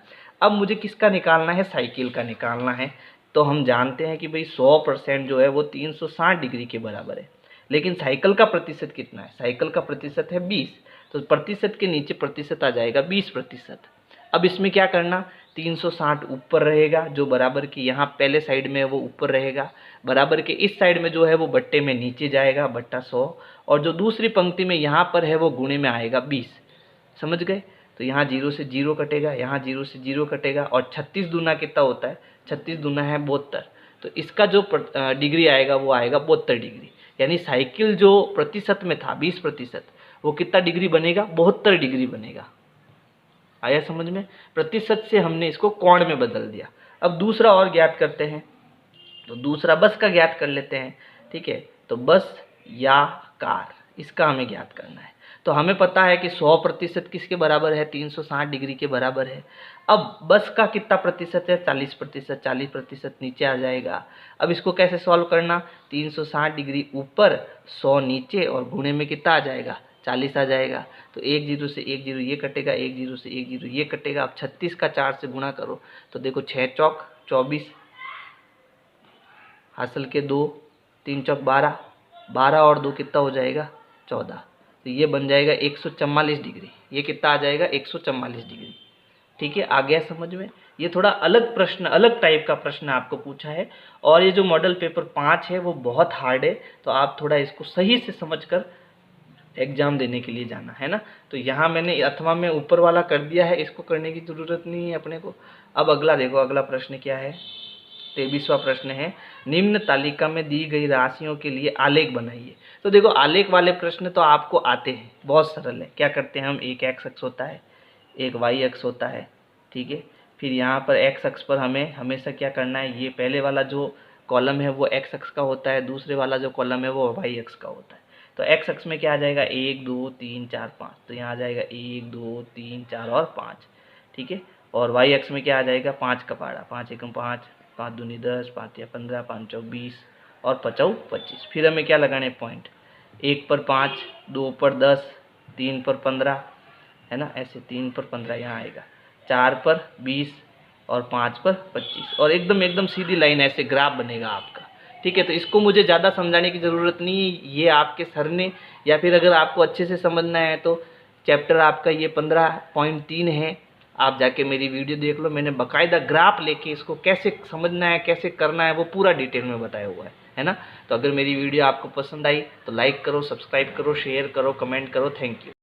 अब मुझे किसका निकालना है, साइकिल का निकालना है। तो हम जानते हैं कि भाई 100% जो है वो 360 डिग्री के बराबर है, लेकिन साइकिल का प्रतिशत कितना है, साइकिल का प्रतिशत है 20, तो प्रतिशत के नीचे प्रतिशत आ जाएगा 20%। अब इसमें क्या करना, 360 ऊपर रहेगा, जो बराबर की यहाँ पहले साइड में है वो ऊपर रहेगा, बराबर के इस साइड में जो है वो बट्टे में नीचे जाएगा, बट्टा 100, और जो दूसरी पंक्ति में यहाँ पर है वो गुणे में आएगा 20। समझ गए। तो यहाँ 0 से 0 कटेगा, यहाँ 0 से 0 कटेगा, और 36 दूना कितना होता है, 36 दूना है 72, तो इसका जो डिग्री आएगा वो आएगा 72 डिग्री। यानी साइकिल जो प्रतिशत में था 20%, वो कितना डिग्री बनेगा, 72 डिग्री बनेगा। आया समझ में? प्रतिशत से हमने इसको कोण में बदल दिया। अब दूसरा और ज्ञात करते हैं, तो दूसरा बस का ज्ञात कर लेते हैं। ठीक है, तो बस या कार, इसका हमें ज्ञात करना है। तो हमें पता है कि 100% किसके बराबर है? 360 डिग्री के बराबर है। अब बस का कितना प्रतिशत है? 40%। 40% नीचे आ जाएगा। अब इसको कैसे सॉल्व करना? 360 डिग्री ऊपर, 100 नीचे, और गुणे में कितना आ जाएगा? 40 आ जाएगा। तो 1 जीरो से 1 जीरो ये कटेगा, 1 जीरो से 1 जीरो ये कटेगा। अब 36 का 4 से गुणा करो, तो देखो 6 चौक 24, हासिल के 2, 3 चौक 12, 12 और 2 कितना हो जाएगा? 14। तो ये बन जाएगा 144 डिग्री। ये कितना आ जाएगा? 144 डिग्री। ठीक है, आ गया समझ में? ये थोड़ा अलग प्रश्न, अलग टाइप का प्रश्न आपको पूछा है, और ये जो मॉडल पेपर 5 है वो बहुत हार्ड है, तो आप थोड़ा इसको सही से समझकर एग्जाम देने के लिए जाना है ना। तो यहाँ मैंने अथवा में ऊपर वाला कर दिया है, इसको करने की ज़रूरत नहीं है अपने को। अब अगला देखो, अगला प्रश्न क्या है? 23वां प्रश्न है, निम्न तालिका में दी गई राशियों के लिए आलेख बनाइए। तो देखो, आलेख वाले प्रश्न तो आपको आते हैं, बहुत सरल है। क्या करते हैं हम? एक एक्स अक्ष होता है, एक वाई अक्ष होता है। ठीक है, फिर यहाँ पर एक्स अक्ष पर हमें हमेशा क्या करना है? ये पहले वाला जो कॉलम है वो एक्स अक्ष का होता है, दूसरे वाला जो कॉलम है वो वाई अक्ष का होता है। तो एक्स अक्ष में क्या आ जाएगा? 1 2 3 4 5, तो यहाँ आ जाएगा 1 2 3 4 और 5। ठीक है, और वाई अक्ष में क्या आ जाएगा? 5 का पहाड़ा, 5 एकम 5, 5 दूनी 10, 5 या 15, 5 चौक 20 और 5 25। फिर हमें क्या लगाने? पॉइंट। 1 पर 5, 2 पर 10, 3 पर 15, है ना, ऐसे 3 पर 15 यहाँ आएगा, 4 पर 20 और 5 पर 25, और एकदम सीधी लाइन ऐसे ग्राफ बनेगा आपका। ठीक है, तो इसको मुझे ज़्यादा समझाने की ज़रूरत नहीं है, ये आपके सर ने, या फिर अगर आपको अच्छे से समझना है तो चैप्टर आपका ये 15.3 है, आप जाके मेरी वीडियो देख लो। मैंने बाकायदा ग्राफ लेके इसको कैसे समझना है, कैसे करना है, वो पूरा डिटेल में बताया हुआ है ना। तो अगर मेरी वीडियो आपको पसंद आई तो लाइक करो, सब्सक्राइब करो, शेयर करो, कमेंट करो। Thank you.